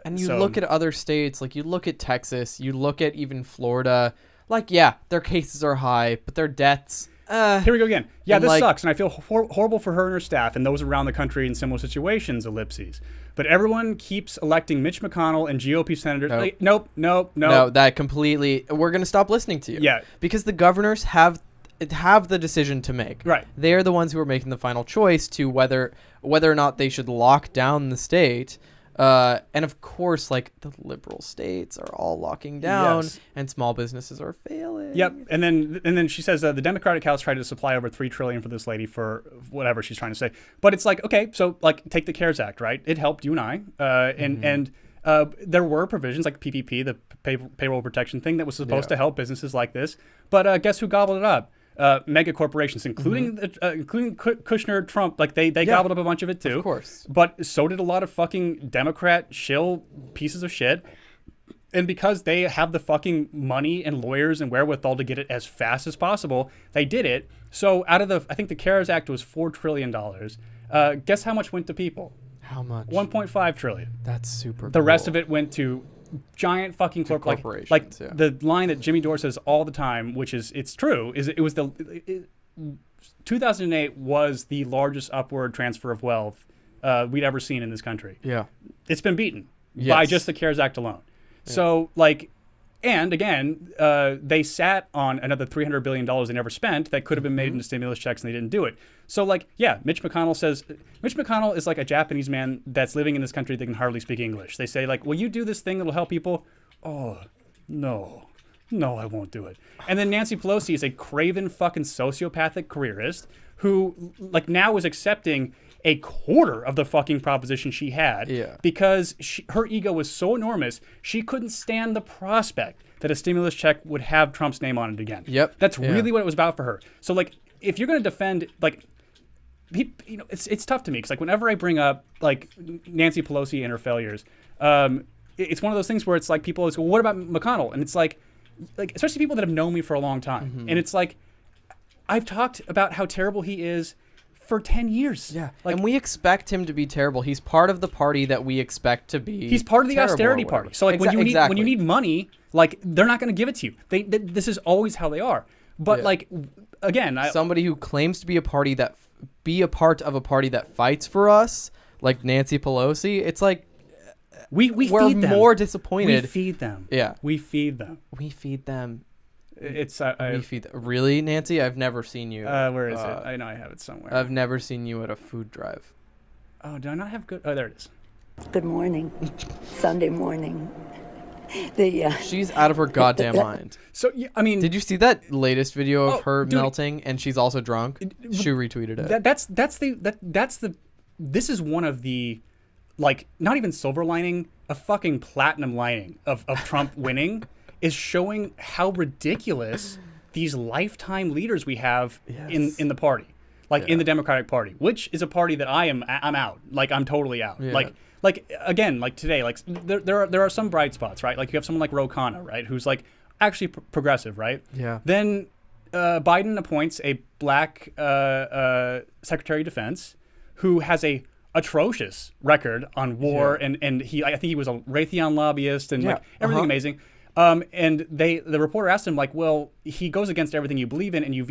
And you
So-
look at other states, like you look at Texas, you look at even Florida, like, yeah, their cases are high, but their deaths,
Here we go again. Yeah,
And,
this
like-
sucks, and I feel horrible for her and her staff and those around the country in similar situations, ellipses. But everyone keeps electing Mitch McConnell and GOP senators.
Nope.
Nope.
no, that completely, we're going to stop listening to you.
Yeah.
Because the governors have the decision to make.
Right.
They are the ones who are making the final choice to whether or not they should lock down the state. And of course, like, the liberal states are all locking down,
Yes.
and small businesses are failing.
Yep. And then she says the Democratic House tried to supply over $3 trillion for this lady for whatever she's trying to say. But it's like, okay, so, like, take the CARES Act, right? It helped you and I. And there were provisions like PPP, the payroll protection thing, that was supposed to help businesses like this. But guess who gobbled it up? Mega corporations, including Kushner, Trump, like they gobbled up a bunch of it too.
Of course.
But so did a lot of fucking Democrat shill pieces of shit. And because they have the fucking money and lawyers and wherewithal to get it as fast as possible, they did it. So out of I think the CARES Act was $4 trillion. Guess how much went to people?
How much?
1.5 trillion.
That's super
The rest of it went to giant fucking
corporations,
like
yeah.
the line that Jimmy Dore says all the time, which is it's true, is 2008 was the largest upward transfer of wealth we'd ever seen in this country.
Yeah.
It's been beaten by
Yes.
just the CARES Act alone. So, like, and again, they sat on another $300 billion they never spent that could have been made into stimulus checks, and they didn't do it. So, like, yeah, Mitch McConnell is like a Japanese man that's living in this country that can hardly speak English. They say, like, will you do this thing that'll help people? Oh, no, I won't do it. And then Nancy Pelosi is a craven fucking sociopathic careerist who, like, now is accepting a quarter of the fucking proposition she had because her ego was so enormous, she couldn't stand the prospect that a stimulus check would have Trump's name on it again.
Yep.
That's really what it was about for her. So, like, if you're going to defend, like, you know, it's tough to me because, like, whenever I bring up, like, Nancy Pelosi and her failures, it's one of those things where it's like people always go, well, what about McConnell? And it's like especially people that have known me for a long time. And it's like, I've talked about how terrible he is for 10 years.
Yeah.
Like,
and we expect him to be terrible. He's part of the party that we expect to be
he's part of the
terrible
austerity
or whatever.
party. So, like, when you need money Like, they're not going to give it to you. This is always how they are. But like, again,
somebody who claims to be a part of a party that fights for us, like Nancy Pelosi, it's like
we're
feed them. More disappointed.
We feed them.
Yeah,
we feed them.
We feed them.
It's
we feed them. Really, Nancy? I've never seen you.
Where is it? I know I have it somewhere.
I've never seen you at a food drive.
Oh, do I not have good? Oh, there it is.
Good morning. Sunday morning.
She's out of her goddamn mind.
So I mean,
did you see that latest video of her melting and she's also drunk? She retweeted it. This is one of the, like, not even silver lining, a fucking platinum lining of Trump winning is showing how ridiculous these lifetime leaders we have in the party, like in the Democratic Party, which is a party that I'm out. Like, I'm totally out. Yeah.
Like again, like today, like there are some bright spots, right? Like you have someone like Ro Khanna, right, who's like actually progressive, right?
Yeah.
Then Biden appoints a black Secretary of Defense who has a atrocious record on war, and I think he was a Raytheon lobbyist and like everything amazing. And the reporter asked him, like, well, he goes against everything you believe in, and you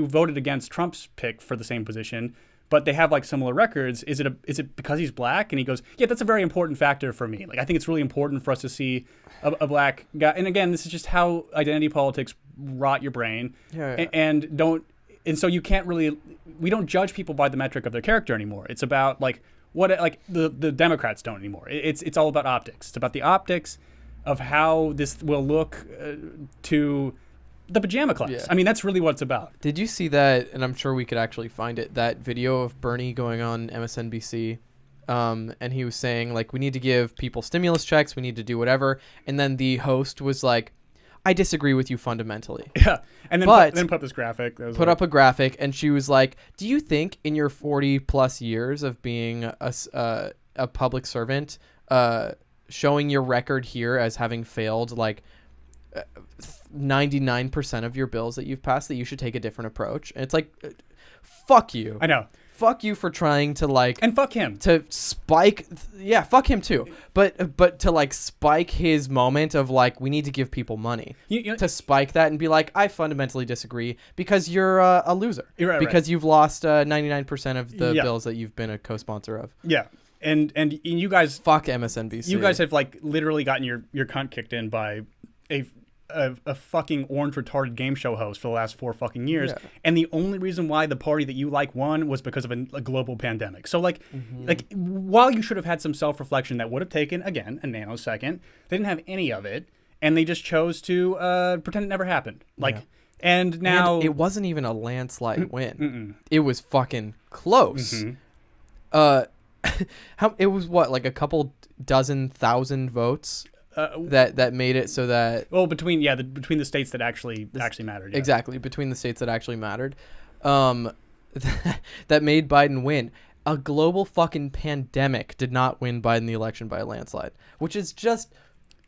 voted against Trump's pick for the same position, but they have like similar records. Is it because he's black? And he goes, yeah, that's a very important factor for me. Like, I think it's really important for us to see a black guy. And again, this is just how identity politics rot your brain. And so you can't really, we don't judge people by the metric of their character anymore. It's about like the Democrats don't anymore. It's all about optics. It's about the optics of how this will look to the pajama class. Yeah. I mean, that's really what it's about.
Did you see that? And I'm sure we could actually find it. That video of Bernie going on MSNBC, and he was saying, like, we need to give people stimulus checks. We need to do whatever. And then the host was like, I disagree with you fundamentally.
Yeah. And then put up this graphic.
Put up a graphic, and she was like, do you think in your 40 plus years of being a public servant, showing your record here as having failed, like, 99% of your bills that you've passed, that you should take a different approach? And it's like, fuck you.
I know.
Fuck you for trying to, like,
and fuck him
to spike. Yeah, fuck him too. But to, like, spike his moment of, like, we need to give people money, to spike that and be like, I fundamentally disagree because you're a loser.
Right,
because you've lost 99% of the bills that you've been a co-sponsor of.
Yeah. And you guys,
fuck MSNBC.
You guys have, like, literally gotten your cunt kicked in by a fucking orange retarded game show host for the last 4 fucking years, and the only reason why the party that you like won was because of a global pandemic. So like while you should have had some self-reflection that would have taken, again, a nanosecond, they didn't have any of it, and they just chose to pretend it never happened. And now
it wasn't even a landslide win. It was fucking close. It was what, like a couple dozen thousand votes that made it so that
between the states that actually mattered.
Exactly, between the states that actually mattered, that made Biden win. A global fucking pandemic did not win Biden the election by a landslide, which is just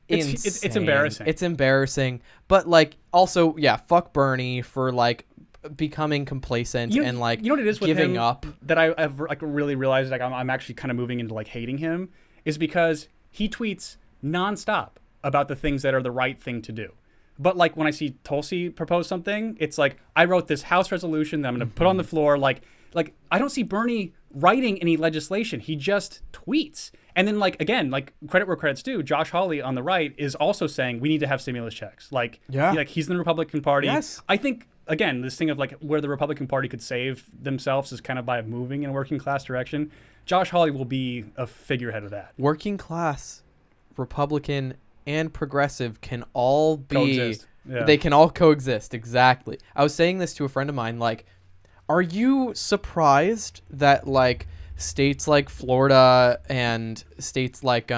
insane.
It's embarrassing.
It's embarrassing, but like also, fuck Bernie for like becoming complacent and like
what it is with
giving
him
up.
That I've like really realized, like I'm actually kind of moving into like hating him, is because he tweets nonstop about the things that are the right thing to do. But like when I see Tulsi propose something, it's like, I wrote this House resolution that I'm going to put on the floor. Like I don't see Bernie writing any legislation. He just tweets. And then like, again, like credit where credit's due, Josh Hawley on the right is also saying we need to have stimulus checks. Like he's in the Republican Party.
Yes.
I think, again, this thing of like where the Republican Party could save themselves is kind of by moving in a working class direction. Josh Hawley will be a figurehead of that.
Working class, Republican, and progressive can all be
coexist.
They can all coexist. Exactly. I was saying this to a friend of mine, like, are you surprised that like states like Florida and states like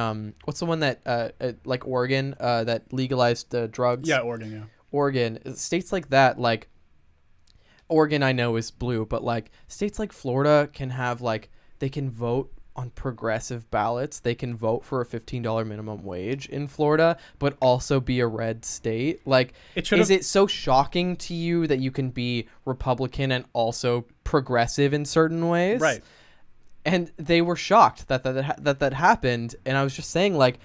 what's the one that like Oregon that legalized drugs? Oregon, states like that, like Oregon I know is blue, but like states like Florida can have like, they can vote on progressive ballots. They can vote for a $15 minimum wage in Florida, but also be a red state. Like, is it so shocking to you that you can be Republican and also progressive in certain ways?
Right.
And they were shocked that happened. And I was just saying, like,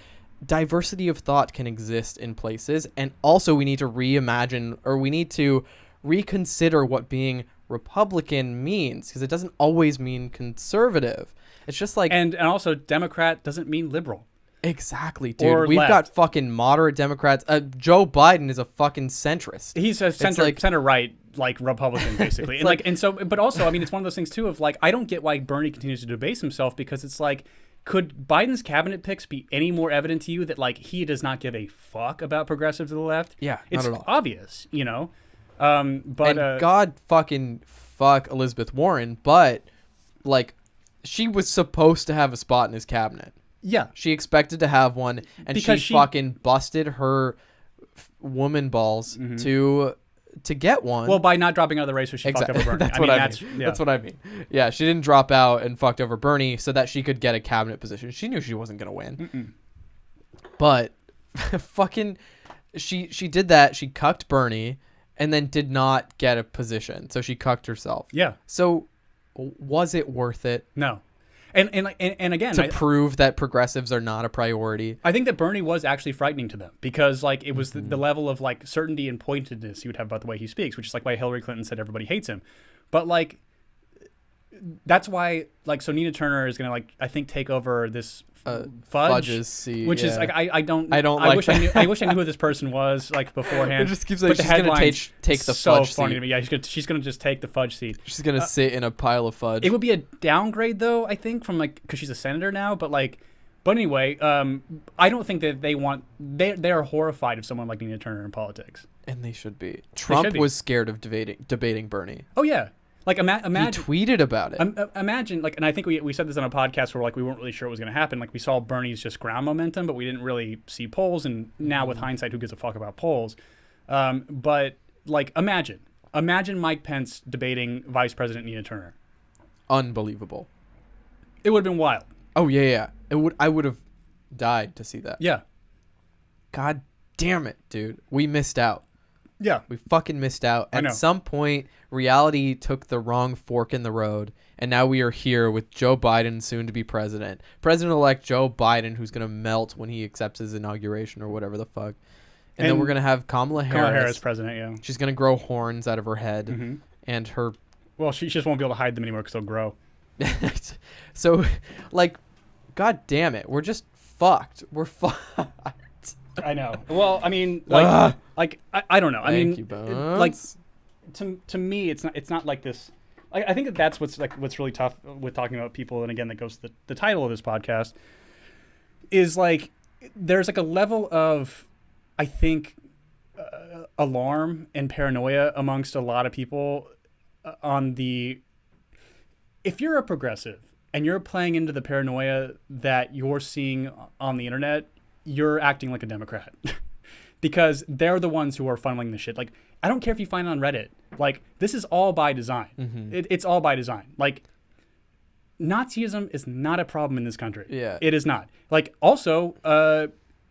diversity of thought can exist in places, and also we need to reimagine, or we need to reconsider what being Republican means, because it doesn't always mean conservative. It's just like,
and also Democrat doesn't mean liberal.
exactly, dude.
Or
We've
left.
got fucking moderate Democrats. Joe Biden is a fucking centrist.
He's a center right, like Republican, basically. And and so, but also, I mean, it's one of those things too of like, I don't get why Bernie continues to debase himself, because it's like, could Biden's cabinet picks be any more evident to you that like he does not give a fuck about progressives to the left?
Yeah,
it's
not at all.
obvious, you know. But
and God fucking fuck Elizabeth Warren, but like, she was supposed to have a spot in his cabinet.
yeah,
She expected to have one, and
Because
she
she-
fucking busted her woman balls to get one.
well, by not dropping out of the race, so she fucked over Bernie.
That's
I
what
mean,
I
that's,
mean.
yeah.
That's what I mean. Yeah, she didn't drop out and fucked over Bernie so that she could get a cabinet position. She knew she wasn't gonna win. But fucking, she did that. She cucked Bernie, and then did not get a position. So she cucked herself.
Yeah.
So was it worth it
No. And again,
to prove that progressives are not a priority?
I think that Bernie was actually frightening to them, because like it was the level of like certainty and pointedness he would have about the way he speaks, which is like why Hillary Clinton said everybody hates him. But like, that's why, like, so Nina Turner is gonna, like, I think take over this
Fudge's seat,
which is
yeah.
like I don't
like
wish
that.
I wish I knew who this person was like beforehand.
It just keeps like,
But the
she's gonna
headline's
take the
so
Fudge
funny
seat.
to me. Yeah, she's gonna just take the Fudge seat.
She's gonna sit in a pile of fudge.
It would be a downgrade though, I think, from like, because she's a senator now. But anyway, I don't think that they are horrified of someone like Nina Turner in politics.
And they should be. Trump
be.
was scared of debating Bernie.
Oh yeah, like
He
imagine.
tweeted about it.
Imagine, like, and I think we said this on a podcast where like we weren't really sure what was going to happen. Like we saw Bernie's just ground momentum, but we didn't really see polls. And now with hindsight, who gives a fuck about polls? But like, imagine Mike Pence debating Vice President Nina Turner.
Unbelievable.
It would have been wild.
Oh yeah. I would have died to see that.
Yeah,
God damn it, dude. We missed out.
yeah.
We fucking missed out.
I know.
At some point, reality took the wrong fork in the road, and now we are here with Joe Biden, soon to be president. President-elect Joe Biden, who's going to melt when he accepts his inauguration or whatever the fuck. And then we're going to have Kamala Harris.
president, yeah.
She's going to grow horns out of her head, and her...
Well, she just won't be able to hide them anymore because they'll grow.
So, like, God damn it. We're just fucked. We're fucked.
I know. Well, I mean, like I don't know. I
Thank
mean,
you,
like
Bones.
to me, it's not like this. I think that's what's really tough with talking about people, and again, that goes to the title of this podcast, is like there's like a level of, I think, alarm and paranoia amongst a lot of people on the. If you're a progressive and you're playing into the paranoia that you're seeing on the internet, you're acting like a Democrat. Because they're the ones who are funneling the shit. Like, I don't care if you find it on Reddit. Like, this is all by design. It's all by design. Like, Nazism is not a problem in this country.
Yeah.
It is not. Like, also,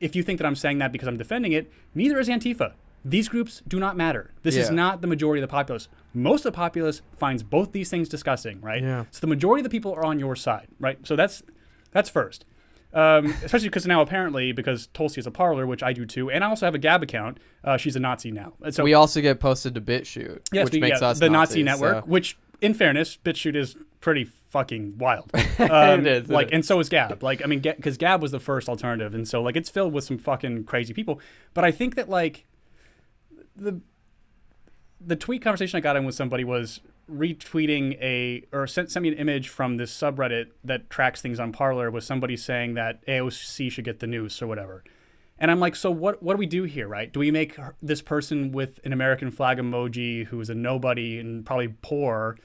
if you think that I'm saying that because I'm defending it, neither is Antifa. These groups do not matter. This is
Yeah.
not the majority of the populace. Most of the populace finds both these things disgusting, right?
Yeah.
So the majority of the people are on your side, right? So that's first. Especially because now apparently, because Tulsi is a parlor, which I do too, and I also have a Gab account, she's a Nazi now. So
We also get posted to BitChute,
yes,
which makes us
the
Nazis,
Nazi network,
so-
which in fairness, BitChute is pretty fucking wild.
It is, it
like,
is.
and so is Gab. Like, I mean, because Gab was the first alternative, and so like it's filled with some fucking crazy people. But I think that like the tweet conversation I got in with somebody was retweeting or sent me an image from this subreddit that tracks things on Parler, with somebody saying that AOC should get the noose or whatever. And I'm like, so what do we do here, right? Do we make this person with an American flag emoji who is a nobody and probably poor,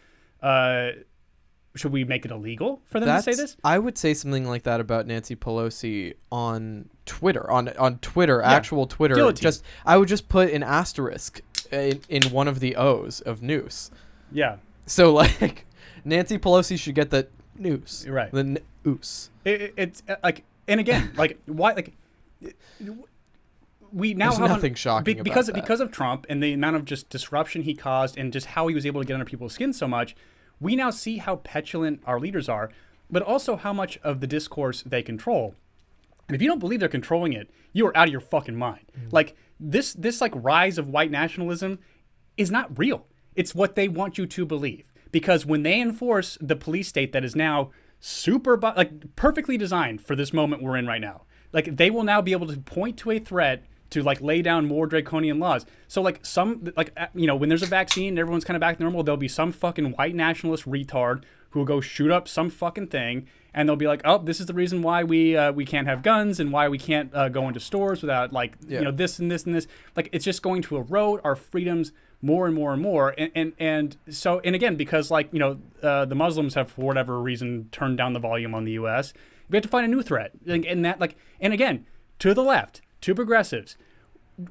should we make it illegal for them to say this?
I would say something like that about Nancy Pelosi on Twitter, on Twitter, actual Twitter.
Guillotine.
I would just put an asterisk in one of the O's of noose.
Yeah.
So like, Nancy Pelosi should get the noose.
Right.
The noose.
It's like, and again, like, why, like, we now
There's
have
nothing shocking
because
about that.
because of Trump and the amount of just disruption he caused and just how he was able to get under people's skin so much. We now see how petulant our leaders are, but also how much of the discourse they control. And if you don't believe they're controlling it, you are out of your fucking mind. Like this like rise of white nationalism is not real. It's what they want you to believe. Because when they enforce the police state that is now perfectly designed for this moment we're in right now, like they will now be able to point to a threat to like lay down more draconian laws. So like when there's a vaccine and everyone's kind of back to normal, there'll be some fucking white nationalist retard who will go shoot up some fucking thing, and they'll be like, oh, this is the reason why we can't have guns and why we can't go into stores without this and this and this. Like it's just going to erode our freedoms more and more and more. And so again, because the Muslims have for whatever reason turned down the volume on the U.S., we have to find a new threat. And again, to the left, to progressives,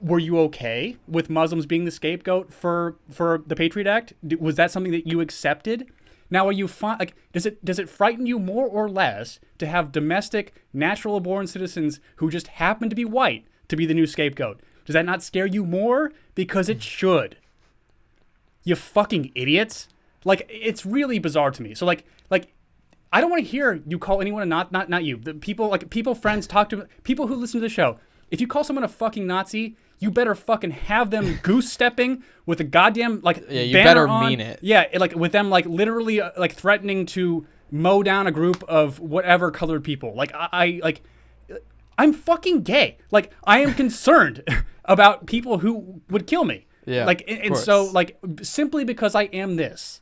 were you okay with Muslims being the scapegoat for the Patriot Act? Was that something that you accepted? Now, are you fine? Like, does it frighten you more or less to have domestic, natural-born citizens who just happen to be white to be the new scapegoat? Does that not scare you more? Because it should. You fucking idiots! Like, it's really bizarre to me. So, like, I don't want to hear you call anyone not you. The people, friends, talk to people who listen to the show. If you call someone a fucking Nazi, you better fucking have them goose stepping with a goddamn
you
banner
better
on.
mean it.
Yeah, with them literally threatening to mow down a group of whatever colored people. I'm fucking gay. Like I am concerned about people who would kill me.
Yeah.
And so simply because I am this,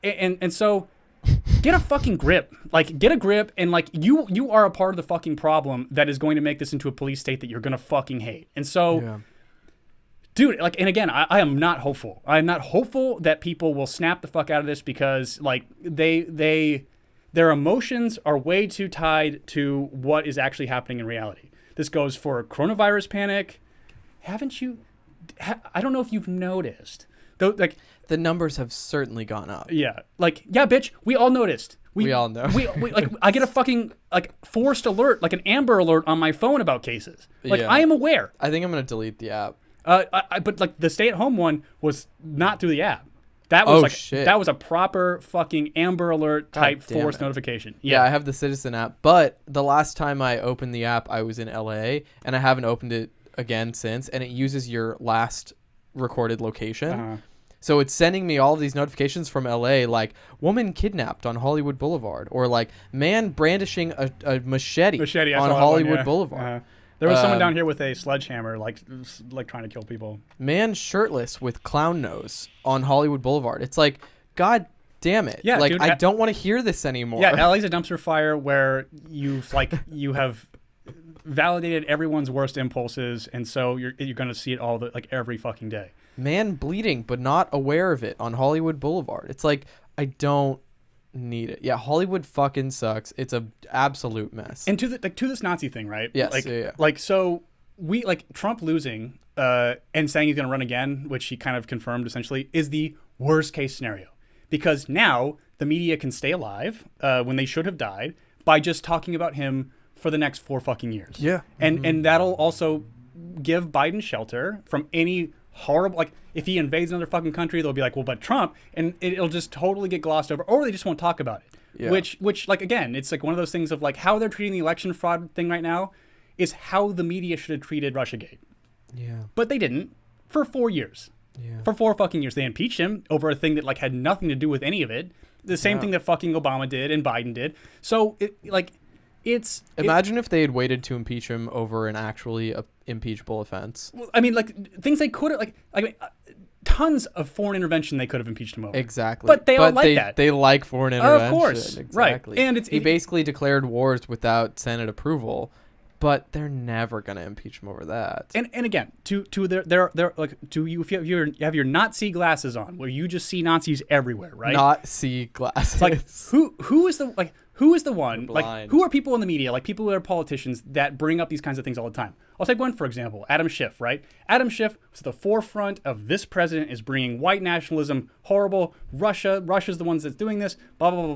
and so. Get a fucking grip. Get a grip, and you are a part of the fucking problem that is going to make this into a police state that you're gonna fucking hate. And so, dude, and again, I am not hopeful. I'm not hopeful that people will snap the fuck out of this because their emotions are way too tied to what is actually happening in reality. This goes for coronavirus panic. Haven't you? I don't know if you've noticed. Though,
the numbers have certainly gone up.
Yeah. Yeah, bitch, we all noticed.
We all know.
we I get a fucking forced alert, an Amber Alert on my phone about cases. I am aware.
I think I'm going to delete the app.
But the stay-at-home one was not through the app. That was
shit.
That was a proper fucking Amber Alert type forced notification.
Yeah, I have the Citizen app, but the last time I opened the app, I was in LA, and I haven't opened it again since, and it uses your last recorded location.
Uh-huh.
So it's sending me all these notifications from LA, like woman kidnapped on Hollywood Boulevard, or man brandishing a machete on Hollywood Boulevard.
Uh-huh. There was someone down here with a sledgehammer, trying to kill people.
Man shirtless with clown nose on Hollywood Boulevard. It's like, God damn it!
Yeah, dude,
I don't want to hear this anymore.
Yeah, LA's a dumpster fire where you have validated everyone's worst impulses, and so you're gonna see it all every fucking day.
Man bleeding but not aware of it on Hollywood Boulevard. It's like, I don't need it. Yeah, Hollywood fucking sucks. It's a absolute mess.
And to this Nazi thing, right?
Yes.
So we Trump losing and saying he's going to run again, which he kind of confirmed essentially, is the worst case scenario, because now the media can stay alive when they should have died by just talking about him for the next 4 fucking years.
Yeah.
And that'll also give Biden shelter from any horrible, if he invades another fucking country, they'll be like, well, but Trump, and it'll just totally get glossed over, or they just won't talk about it.
Yeah.
Which again, it's one of those things of how they're treating the election fraud thing right now is how the media should have treated Russiagate.
Yeah.
But they didn't for 4 years.
Yeah.
For 4 fucking years. They impeached him over a thing that had nothing to do with any of it. The same thing that fucking Obama did and Biden did. So
Imagine if they had waited to impeach him over an actually impeachable offense.
I mean, things they could have, tons of foreign intervention they could have impeached him over.
Exactly.
But they all like that.
They like foreign intervention.
Of course.
Exactly.
Right. And
he basically declared wars without Senate approval, but they're never going to impeach him over that.
And again, to you, if you have your Nazi glasses on, where you just see Nazis everywhere, right?
Nazi glasses.
Who is the one?
Blind.
Who are people in the media, people who are politicians that bring up these kinds of things all the time? I'll take one, for example, Adam Schiff, right? Adam Schiff was at the forefront of this president is bringing white nationalism, horrible, Russia's the ones that's doing this, blah, blah, blah,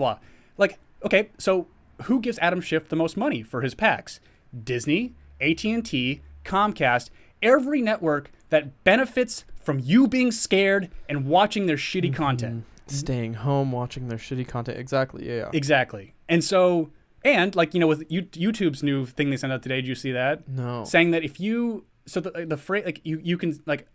blah. Okay, so who gives Adam Schiff the most money for his PACs? Disney, AT&T, Comcast, every network that benefits from you being scared and watching their shitty content.
Staying home, watching their shitty content. Exactly, yeah.
Exactly. And so And like, you know, with YouTube's new thing they sent out today, did you see that?
No.
Saying that if you, so the phrase, like you can like,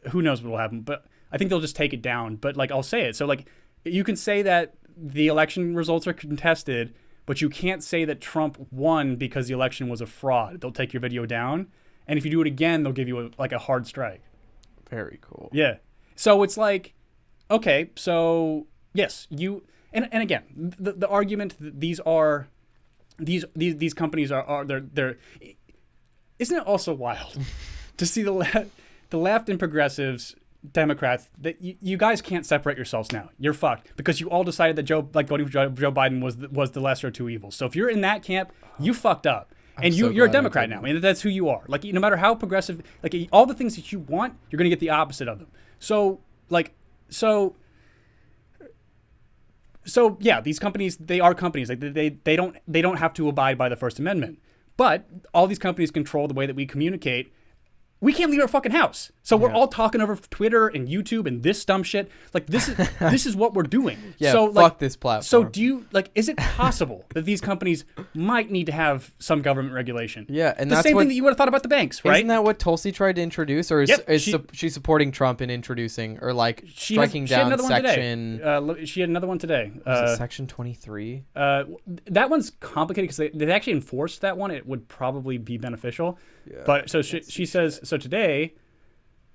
who knows what will happen, but I think they'll just take it down. But like, I'll say it. So like, you can say that the election results are contested, but you can't say that Trump won because the election was a fraud. They'll take your video down. And if you do it again, they'll give you a hard strike.
Very cool.
Yeah. So it's like, okay, so yes, you, and again, the argument that these companies are they're isn't it also wild to see the left and progressives, Democrats, that you guys can't separate yourselves now. You're fucked because you all decided that voting for Joe Biden was the lesser of two evils. So if you're in that camp, you fucked up. And you're a Democrat now. I mean, that's who you are. Like, no matter how progressive, like all the things that you want, you're going to get the opposite of them. So yeah, these companies, they are companies. Like they don't have to abide by the First Amendment. But all these companies control the way that we communicate. We can't leave our fucking house. So we're all talking over Twitter and YouTube and this dumb shit. Like this is what we're doing.
Yeah,
so,
fuck
like,
this platform.
So do you is it possible that these companies might need to have some government regulation?
Yeah, and
the
that's
same
what,
thing that you would have thought about the banks, right?
Isn't that what Tulsi tried to introduce, or is,
Yep,
she supporting Trump in introducing or like striking
she had
down
another
section?
One today. She had another one today.
Was it section 23?
That one's complicated because they actually enforced that one. It would probably be beneficial. Yeah, but so she says so today.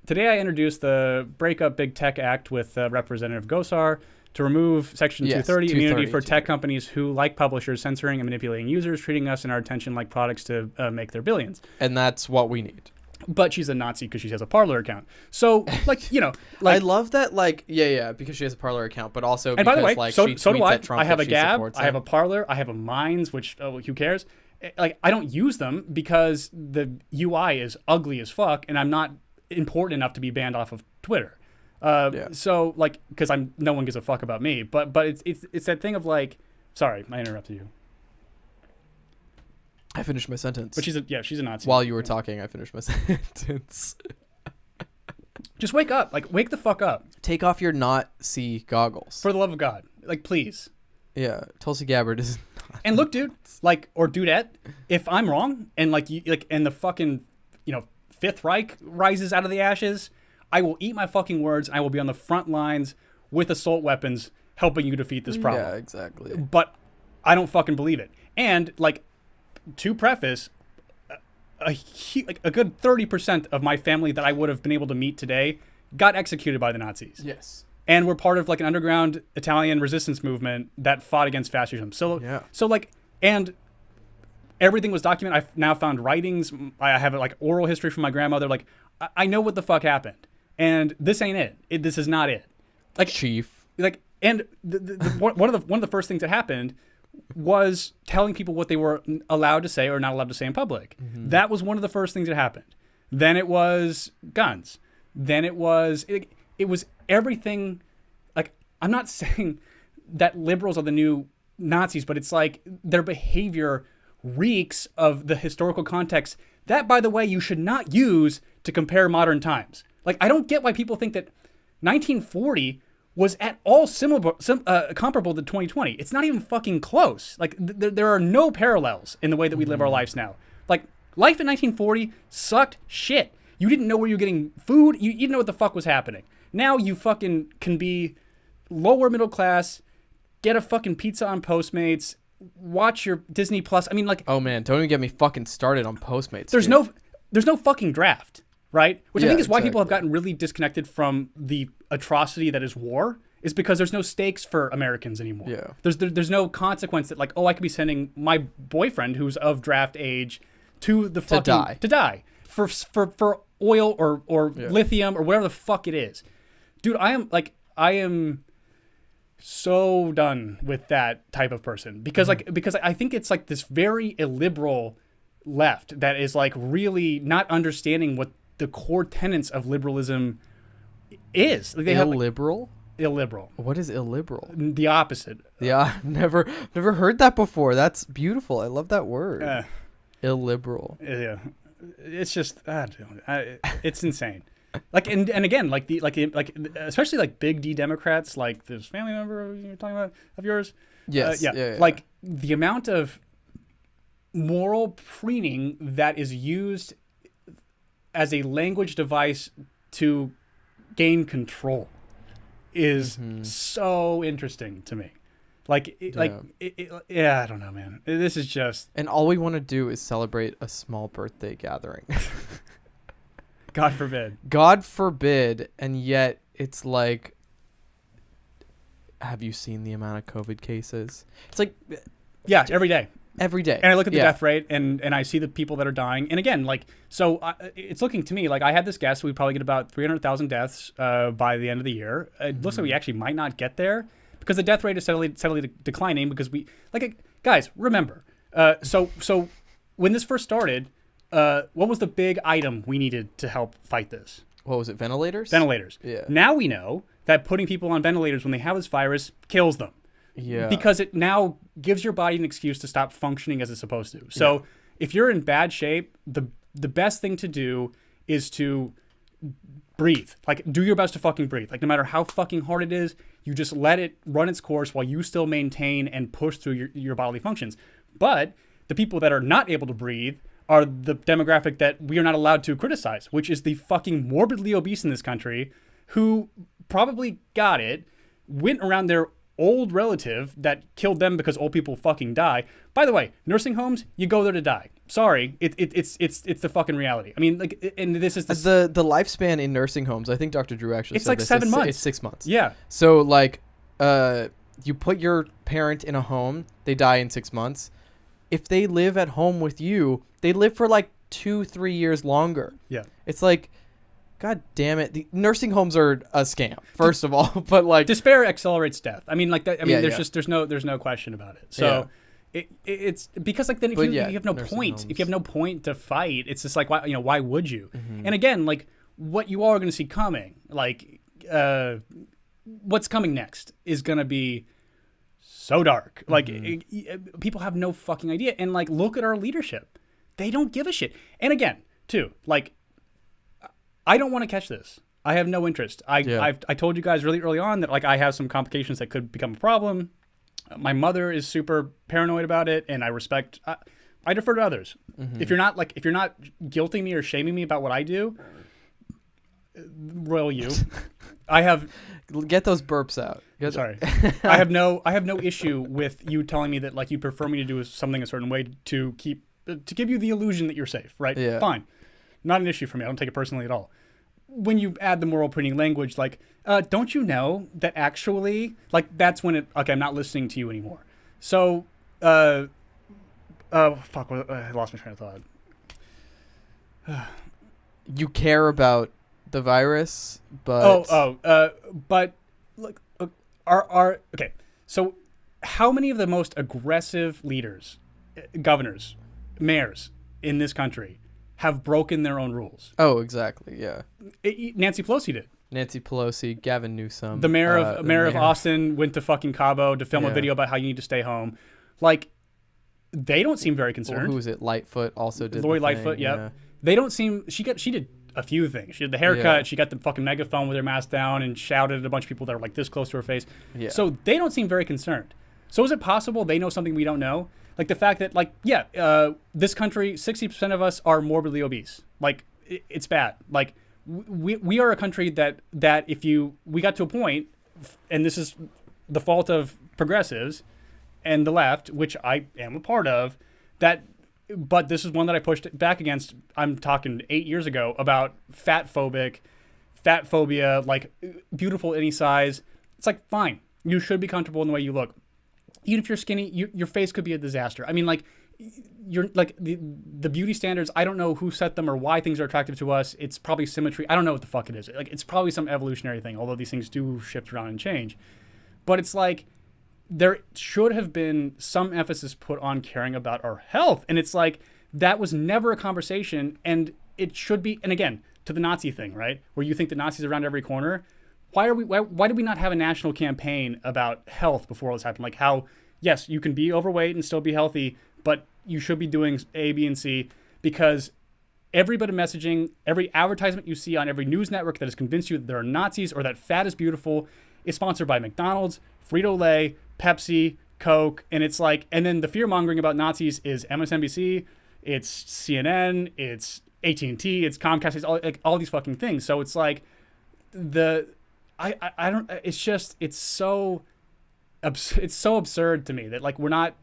Today I introduced the Break Up Big Tech Act with Representative Gosar to remove Section 230 immunity for tech companies who, like publishers, censoring and manipulating users, treating us and our attention like products to make their billions.
And that's what we need.
But she's a Nazi because she has a Parler account. So, like, you know, like
I love that, like, yeah, because she has a Parler account, but also
and
because,
by the way,
like,
so
she
do
tweets
I.
at Trump.
I have
that
a
she
Gab,
supports
I have
him.
a Parler, I have a Minds, which who cares? Like, I don't use them because the UI is ugly as fuck, and I'm not important enough to be banned off of Twitter. So like, because no one gives a fuck about me. But it's that thing of like, sorry, I interrupted you.
I finished my sentence.
But she's a Nazi.
While you were talking, I finished my sentence.
Just wake up, like wake the fuck up.
Take off your Nazi goggles.
For the love of God, like please.
Yeah, Tulsi Gabbard is.
And look, dude, like or dudette, if I'm wrong and like you like and the fucking Fifth Reich rises out of the ashes, I will eat my fucking words and I will be on the front lines with assault weapons helping you defeat this problem.
Yeah, exactly.
But I don't fucking believe it. And like to preface, a good 30% of my family that I would have been able to meet today got executed by the Nazis.
Yes.
And we're part of like an underground Italian resistance movement that fought against fascism. So like, and everything was documented. I've now found writings. I have like oral history from my grandmother. Like, I know what the fuck happened, and this ain't it. This is not it. Like,
Chief.
Like, and one of the first things that happened was telling people what they were allowed to say or not allowed to say in public. Mm-hmm. That was one of the first things that happened. Then it was guns. Then it was everything. Like, I'm not saying that liberals are the new Nazis, but it's like their behavior reeks of the historical context that, by the way, you should not use to compare modern times. Like, I don't get why people think that 1940 was at all comparable to 2020. It's not even fucking close. Like, there are no parallels in the way that we live our lives now. Like, life in 1940 sucked shit. You didn't know where you were getting food. You didn't know what the fuck was happening. Now you fucking can be lower middle class, get a fucking pizza on Postmates, watch your Disney Plus. I mean, like,
oh man, don't even get me fucking started on Postmates.
There's no fucking draft, right? Which I think is why
exactly.
people have gotten really disconnected from the atrocity that is war. Is because there's no stakes for Americans anymore.
Yeah.
There's no consequence that like, oh, I could be sending my boyfriend who's of draft age to the fucking to die for oil or lithium or whatever the fuck it is. Dude, I am so done with that type of person because I think it's like this very illiberal left that is like really not understanding what the core tenets of liberalism is. Like, they
illiberal?
Illiberal.
What is illiberal?
The opposite.
Yeah, never heard that before. That's beautiful. I love that word. Illiberal.
Yeah, it's just it's insane. Like and again, like especially like big D Democrats, like this family member you're talking about of yours,
Yes. Yeah.
Like the amount of moral preening that is used as a language device to gain control is so interesting to me. Like, I don't know, man. This is just...
And all we want to do is celebrate a small birthday gathering.
God forbid.
God forbid. And yet it's like, have you seen the amount of COVID cases? It's like...
Yeah, every day.
Every day.
And I look at the death rate and I see the people that are dying. And again, like, so it's looking to me like I had this guess we'd probably get about 300,000 deaths by the end of the year. It looks like we actually might not get there because the death rate is steadily declining because we, like, guys, remember, so when this first started, what was the big item we needed to help fight this?
What was it? Ventilators?
Ventilators.
Yeah.
Now we know that putting people on ventilators when they have this virus kills them.
Yeah.
Because it now gives your body an excuse to stop functioning as it's supposed to. So if you're in bad shape, the best thing to do is to breathe. Like, do your best to fucking breathe. Like, no matter how fucking hard it is, you just let it run its course while you still maintain and push through your bodily functions. But the people that are not able to breathe are the demographic that we are not allowed to criticize, which is the fucking morbidly obese in this country who probably got it, went around their old relative that killed them because old people fucking die. By the way, nursing homes, you go there to die. Sorry, it's the fucking reality. I mean, like, and this is
the lifespan in nursing homes. I think Dr. Drew actually
it's
said
like
this,
7 months.
It's 6 months.
Yeah.
So like, you put your parent in a home, they die in 6 months. If they live at home with you, they live for like 2-3 years longer.
Yeah.
It's like, God damn it. The nursing homes are a scam, first of all, but like
despair accelerates death. I mean, like that. I mean,
Yeah,
there's no question about it. So it's because like then if you have no point, if you have no point to fight, it's just like why would you? And again, like what you are going to see coming, like what's coming next is going to be so dark. Like people have no fucking idea. And like look at our leadership, they don't give a shit. And again, too, like. I don't want to catch this. I have no interest. I told you guys really early on that like I have some complications that could become a problem. My mother is super paranoid about it, and I respect. I defer to others. If you're not guilting me or shaming me about what I do, royal you. I have.
Get those burps out.
Sorry. I have no issue with you telling me that like you prefer me to do something a certain way to give you the illusion that you're safe. Right.
Yeah.
Fine. Not an issue for me. I don't take it personally at all. When you add the moral preening language, like, don't you know that actually, like, that's when I'm not listening to you anymore. So, fuck, I lost my train of thought.
You care about the virus, but
but look, okay. So, how many of the most aggressive leaders, governors, mayors in this country have broken their own rules?
Oh, exactly. Yeah.
Nancy Pelosi did.
Nancy Pelosi, Gavin Newsom.
The mayor of Austin went to fucking Cabo to film a video about how you need to stay home. Like, they don't seem very concerned.
Who was it? Lightfoot also did.
Lori Lightfoot, yeah. They don't seem. She did a few things. She did the haircut. Yeah. She got the fucking megaphone with her mask down and shouted at a bunch of people that were like this close to her face. Yeah. So they don't seem very concerned. So is it possible they know something we don't know? Like the fact that, like, this country, 60% of us are morbidly obese. Like, it's bad. Like, we are a country that we got to a point, and this is the fault of progressives and the left, which I am a part of, but this is one that I pushed back against. I'm talking 8 years ago about fat phobia, like, beautiful any size. It's like, fine. You should be comfortable in the way you look. Even if you're skinny, your face could be a disaster. I mean, like, you're like the beauty standards. I don't know who set them or why things are attractive to us. It's probably symmetry. I don't know what the fuck it is. Like, it's probably some evolutionary thing. Although these things do shift around and change, but it's like there should have been some emphasis put on caring about our health, and it's like that was never a conversation, and it should be. And again, to the Nazi thing, right? Where you think the Nazis are around every corner. Why did we not have a national campaign about health before this happened? Like how, yes, you can be overweight and still be healthy, but you should be doing A, B, and C, because every bit of messaging, every advertisement you see on every news network that has convinced you that there are Nazis or that fat is beautiful is sponsored by McDonald's, Frito-Lay, Pepsi, Coke, and it's like, and then the fear mongering about Nazis is MSNBC, it's CNN, it's AT&T, it's Comcast, it's all these fucking things. So it's like I don't. It's just it's so absurd to me that like we're not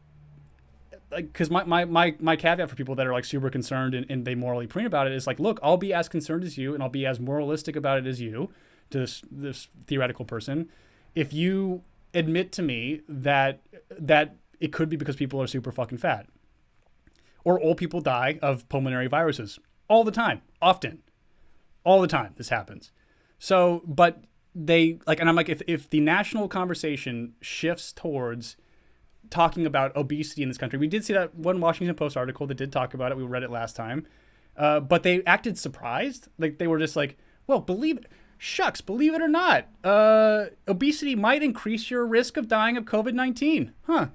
like, because my caveat for people that are like super concerned and they morally preen about it is like, look, I'll be as concerned as you and I'll be as moralistic about it as you, to this theoretical person, if you admit to me that it could be because people are super fucking fat, or old people die of pulmonary viruses all the time, often, all the time. This happens. So, but they like, and I'm like, if the national conversation shifts towards talking about obesity in this country, we did see that one Washington Post article that did talk about it. We read it last time, but they acted surprised. Like they were just like, well, believe it or not, obesity might increase your risk of dying of COVID-19. Huh.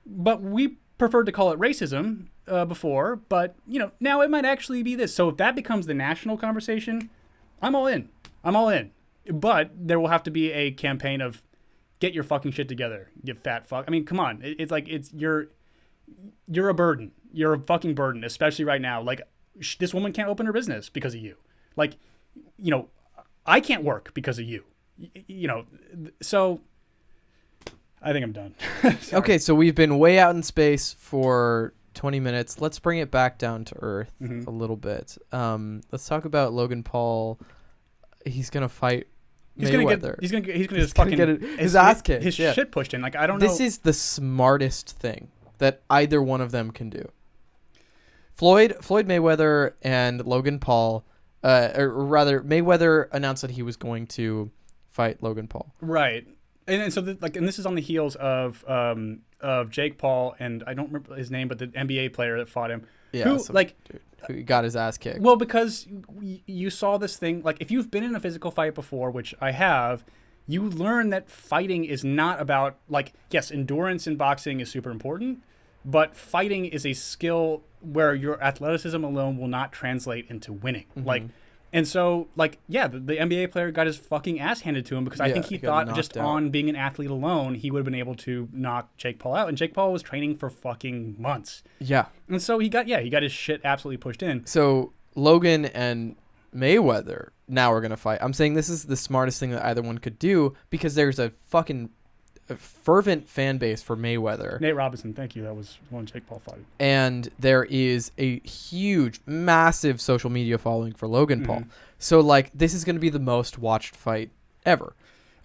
But we preferred to call it racism before, but now it might actually be this. So if that becomes the national conversation, I'm all in. But there will have to be a campaign of get your fucking shit together, you fat fuck. I mean, come on. It's like you're a burden. You're a fucking burden, especially right now. Like this woman can't open her business because of you. Like, I can't work because of you. So I think I'm done.
Okay, so we've been way out in space for 20 minutes. Let's bring it back down to Earth a little bit. Let's talk about Logan Paul. He's gonna fight Mayweather.
He's gonna just fucking
get his ass kicked.
His shit pushed in. Like I don't know.
This is the smartest thing that either one of them can do. Floyd Mayweather and Logan Paul, or rather, Mayweather announced that he was going to fight Logan Paul.
Right, and so and this is on the heels of Jake Paul and I don't remember his name, but the NBA player that fought him.
Yeah, who got his ass kicked.
Well, because you saw this thing, like if you've been in a physical fight before, which I have, you learn that fighting is not about, like, yes, endurance in boxing is super important, but fighting is a skill where your athleticism alone will not translate into winning. Like, and so, like, yeah, the NBA player got his fucking ass handed to him because I think he thought just on being an athlete alone, he would have been able to knock Jake Paul out. And Jake Paul was training for fucking months.
Yeah.
And so he got his shit absolutely pushed in.
So Logan and Mayweather now are going to fight. I'm saying this is the smartest thing that either one could do because there's a fucking fervent fan base for Mayweather.
Nate Robinson, thank you. That was one Jake Paul fought.
And there is a huge, massive social media following for Logan Paul. So, like, this is going to be the most watched fight ever.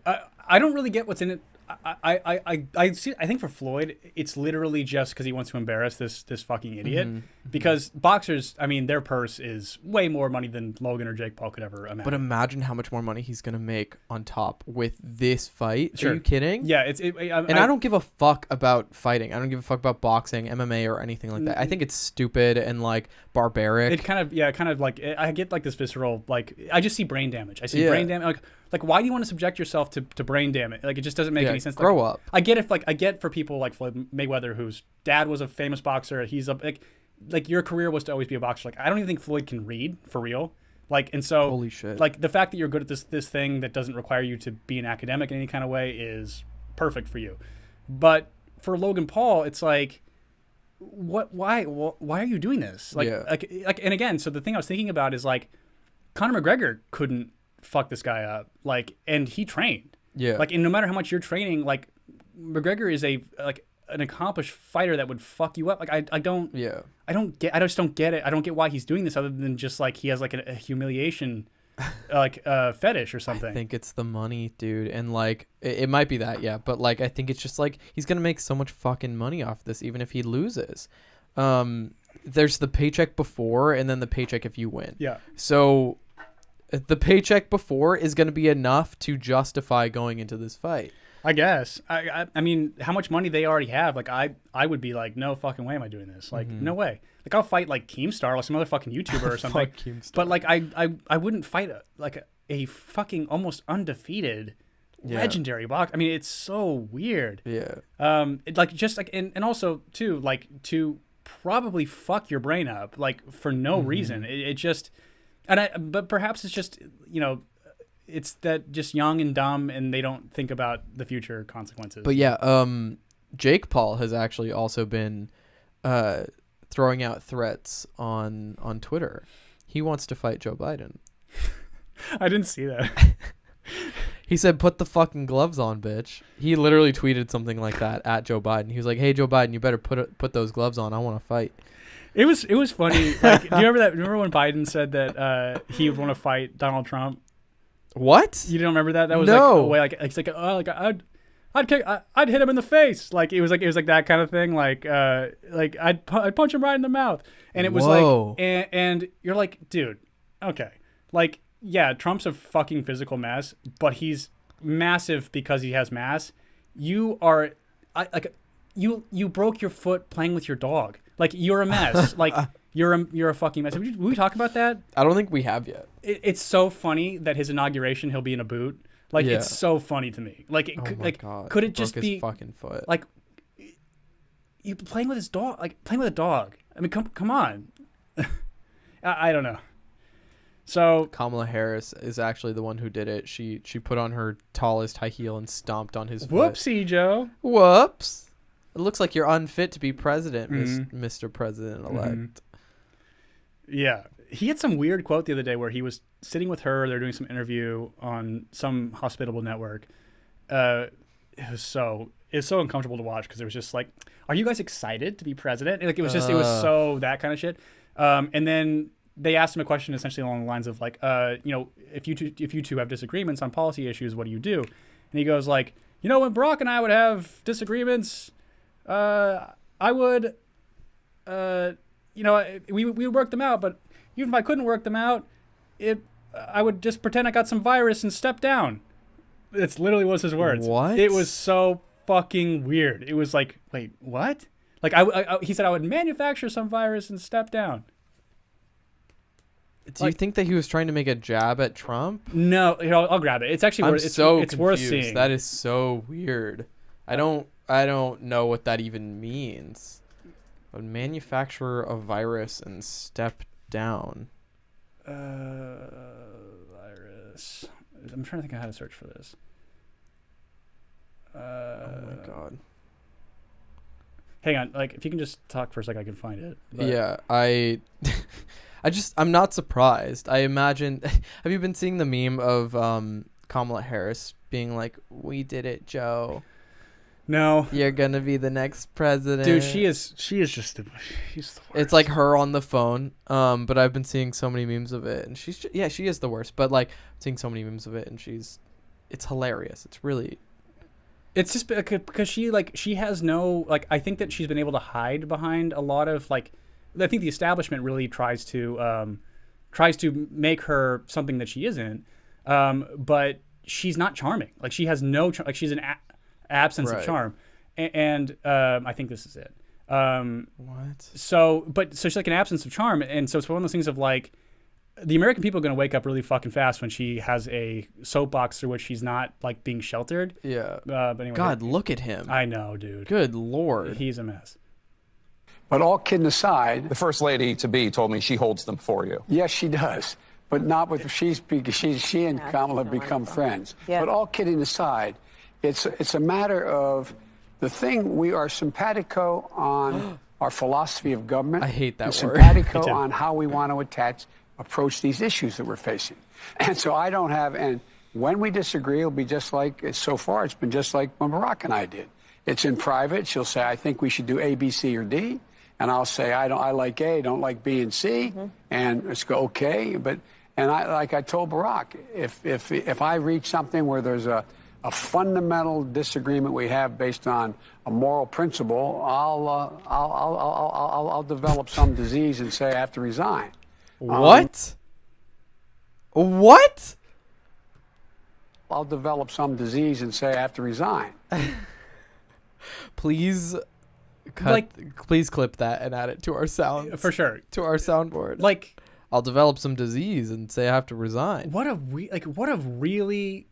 I don't really get what's in it. I see. I think for Floyd, it's literally just because he wants to embarrass this fucking idiot. Because boxers, I mean, their purse is way more money than Logan or Jake Paul could ever imagine.
But imagine how much more money he's gonna make on top with this fight.
Sure.
Are you kidding?
Yeah,
I don't give a fuck about fighting. I don't give a fuck about boxing, MMA, or anything like that. I think it's stupid and like barbaric.
It kind of like I get like this visceral, like I just see brain damage. I see brain damage. Like why do you want to subject yourself to brain damage? Like it just doesn't make any sense.
Grow up.
I get for people like Floyd Mayweather, whose dad was a famous boxer. He's like your career was to always be a boxer. Like I don't even think Floyd can read for real. Like and so
holy shit.
Like the fact that you're good at this thing that doesn't require you to be an academic in any kind of way is perfect for you. But for Logan Paul, it's like why are you doing this? Like and again, so the thing I was thinking about is like Conor McGregor couldn't fuck this guy up, like, and he trained. Yeah. Like, and no matter how much you're training, like, McGregor is an accomplished fighter that would fuck you up. Like, I just don't get it. I don't get why he's doing this other than just like he has like a humiliation, like fetish or something.
I think it's the money, dude, and like it might be that, yeah. But like I think it's just like he's gonna make so much fucking money off this, even if he loses. There's the paycheck before, and then the paycheck if you win. Yeah. So the paycheck before is going to be enough to justify going into this fight.
I guess. I mean, how much money they already have. Like, I would be like, no fucking way am I doing this. Like, no way. Like, I'll fight like Keemstar or some other fucking YouTuber or something. But like, I wouldn't fight a fucking almost undefeated legendary boxer. I mean, it's so weird. Yeah. And also too, like, to probably fuck your brain up, like, for no reason. It just... but perhaps it's just, it's that just young and dumb and they don't think about the future consequences.
But yeah, Jake Paul has actually also been throwing out threats on Twitter. He wants to fight Joe Biden.
I didn't see that.
He said, "Put the fucking gloves on, bitch." He literally tweeted something like that at Joe Biden. He was like, "Hey, Joe Biden, you better put those gloves on. I want to fight."
It was funny. Like, do you remember that? Remember when Biden said that he would want to fight Donald Trump?
What?
You don't remember that? That was
No.
like a way, like it's like I'd hit him in the face. Like it was like that kind of thing. Like I'd punch him right in the mouth. And it was
Whoa.
like and you're like, dude, okay, like. Yeah, Trump's a fucking physical mess, but he's massive because he has mass. You are, you broke your foot playing with your dog. Like you're a mess. Like you're a fucking mess. Will we talk about that?
I don't think we have yet.
It's so funny that his inauguration he'll be in a boot. Like
Yeah.
it's so funny to me. Like
God.
could
He
it just
broke his
be
fucking foot?
like you playing with his dog? Like playing with a dog. I mean, come on. I don't know. So
Kamala Harris is actually the one who did it. She put on her tallest high heel and stomped on his foot.
whoopsie, Joe.
Whoops. It looks like you're unfit to be president, Mr. President-elect.
Yeah. He had some weird quote the other day where he was sitting with her. They're doing some interview on some hospitable network. It was so uncomfortable to watch because it was just like, are you guys excited to be president? Like it was so that kind of shit. And then they asked him a question essentially along the lines of like, if you two have disagreements on policy issues, what do you do? And he goes like, when Barack and I would have disagreements, I would, we would work them out. But even if I couldn't work them out, I would just pretend I got some virus and step down. It's literally was his words.
What?
It was so fucking weird. It was like, wait, what? Like he said I would manufacture some virus and step down.
Do you think that he was trying to make a jab at Trump?
No, I'll grab it. It's actually it's worth seeing.
That is so weird. I don't know what that even means. A manufacturer a virus and step down.
Virus. I'm trying to think of how to search for this.
Oh my god.
Hang on, like if you can just talk for a second, I can find it. But
Yeah, I'm not surprised. I imagine. Have you been seeing the meme of Kamala Harris being like, "We did it, Joe.
No.
You're gonna be the next president."
Dude, she's just the worst.
It's like her on the phone. But I've been seeing so many memes of it, and she is the worst. But like seeing so many memes of it, and it's hilarious.
It's just because she has no I think that she's been able to hide behind a lot of I think the establishment really tries to make her something that she isn't, but she's not charming. Like she has no she's an absence of charm, and I think this is it.
What?
So she's like an absence of charm, and so it's one of those things of like the American people are going to wake up really fucking fast when she has a soapbox through which she's not like being sheltered.
Yeah.
But anyway,
God, look at him.
I know, dude.
Good Lord.
He's a mess.
But all kidding aside,
The first lady to be told me she holds them for you.
yes, she does. But not with she and Kamala have become friends.
Yeah.
But all kidding aside, it's a matter of the thing we are simpatico on our philosophy of government.
I hate that
and
word.
Simpatico
Me too.
on how we want to approach these issues that we're facing. And so and when we disagree, it'll be just like, so far it's been just like when Barack and I did. It's in private. She'll say, I think we should do A, B, C, or D. And I'll say, I like A, don't like B and C. And let's go, okay. And I told Barack, if I reach something where there's a fundamental disagreement we have based on a moral principle, I'll develop some disease and say I have to resign.
What? What?
I'll develop some disease and say I have to resign.
Please please clip that and add it to our sound.
For sure.
To our soundboard.
Like,
I'll develop some disease and say I have to resign.
what a really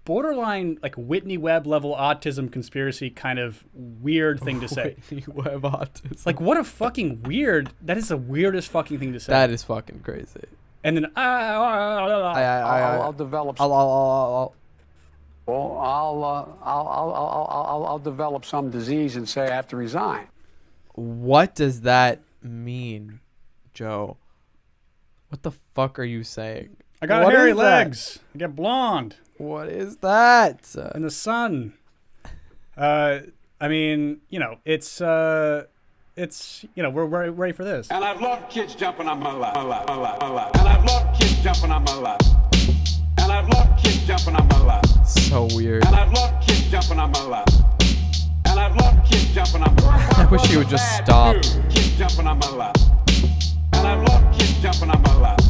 borderline Whitney Webb level autism conspiracy kind of weird thing to say.
Whitney Webb autism.
What a fucking weird. That is the weirdest fucking thing to say.
That is fucking crazy.
And then
I'll develop.
I'll
Well, I'll develop some disease and say I have to resign.
What does that mean, Joe? What the fuck are you saying?
I got
What
hairy
is that?
legs. I get blonde
What is that?
in the sun. I mean, you know, it's you know, we're ready for this.
And I've loved kids jumping on my lap. And I've loved kids jumping on my lap. And I've loved kids jumping on my lap.
So weird.
And I've loved kids jumping on my lap. And I've loved kids jumping on my lap.
I wish you would just stop.
Kids jumping on my lap. And I've loved kids jumping on my lap.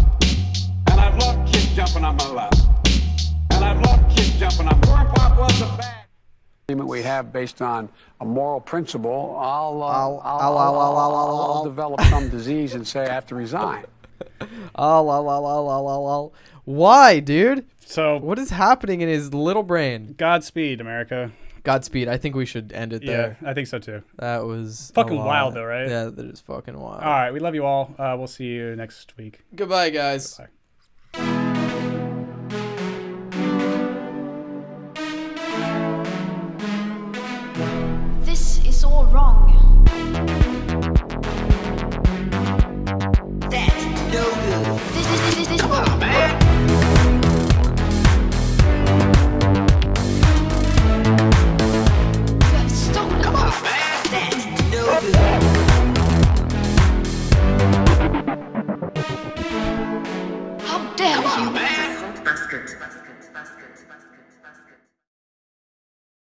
And I've loved kids jumping on my lap. And I've loved kids jumping on my lap. Pop was a bad agreement we have based on a moral principle. I'll develop some disease and say I have to resign.
Why, dude?
So
What is happening in his little brain?
Godspeed, America.
Godspeed. I think we should end it
Yeah,
there.
I think so too.
That was
Fucking
a lot.
wild though, right?
Yeah, that is fucking wild.
All right, we love you all. We'll see you next week.
Goodbye, guys.
Bye.
This is all wrong. That's no good. This. Come on, man. Stop. Come on, man. That's no good. How dare you?
Basket.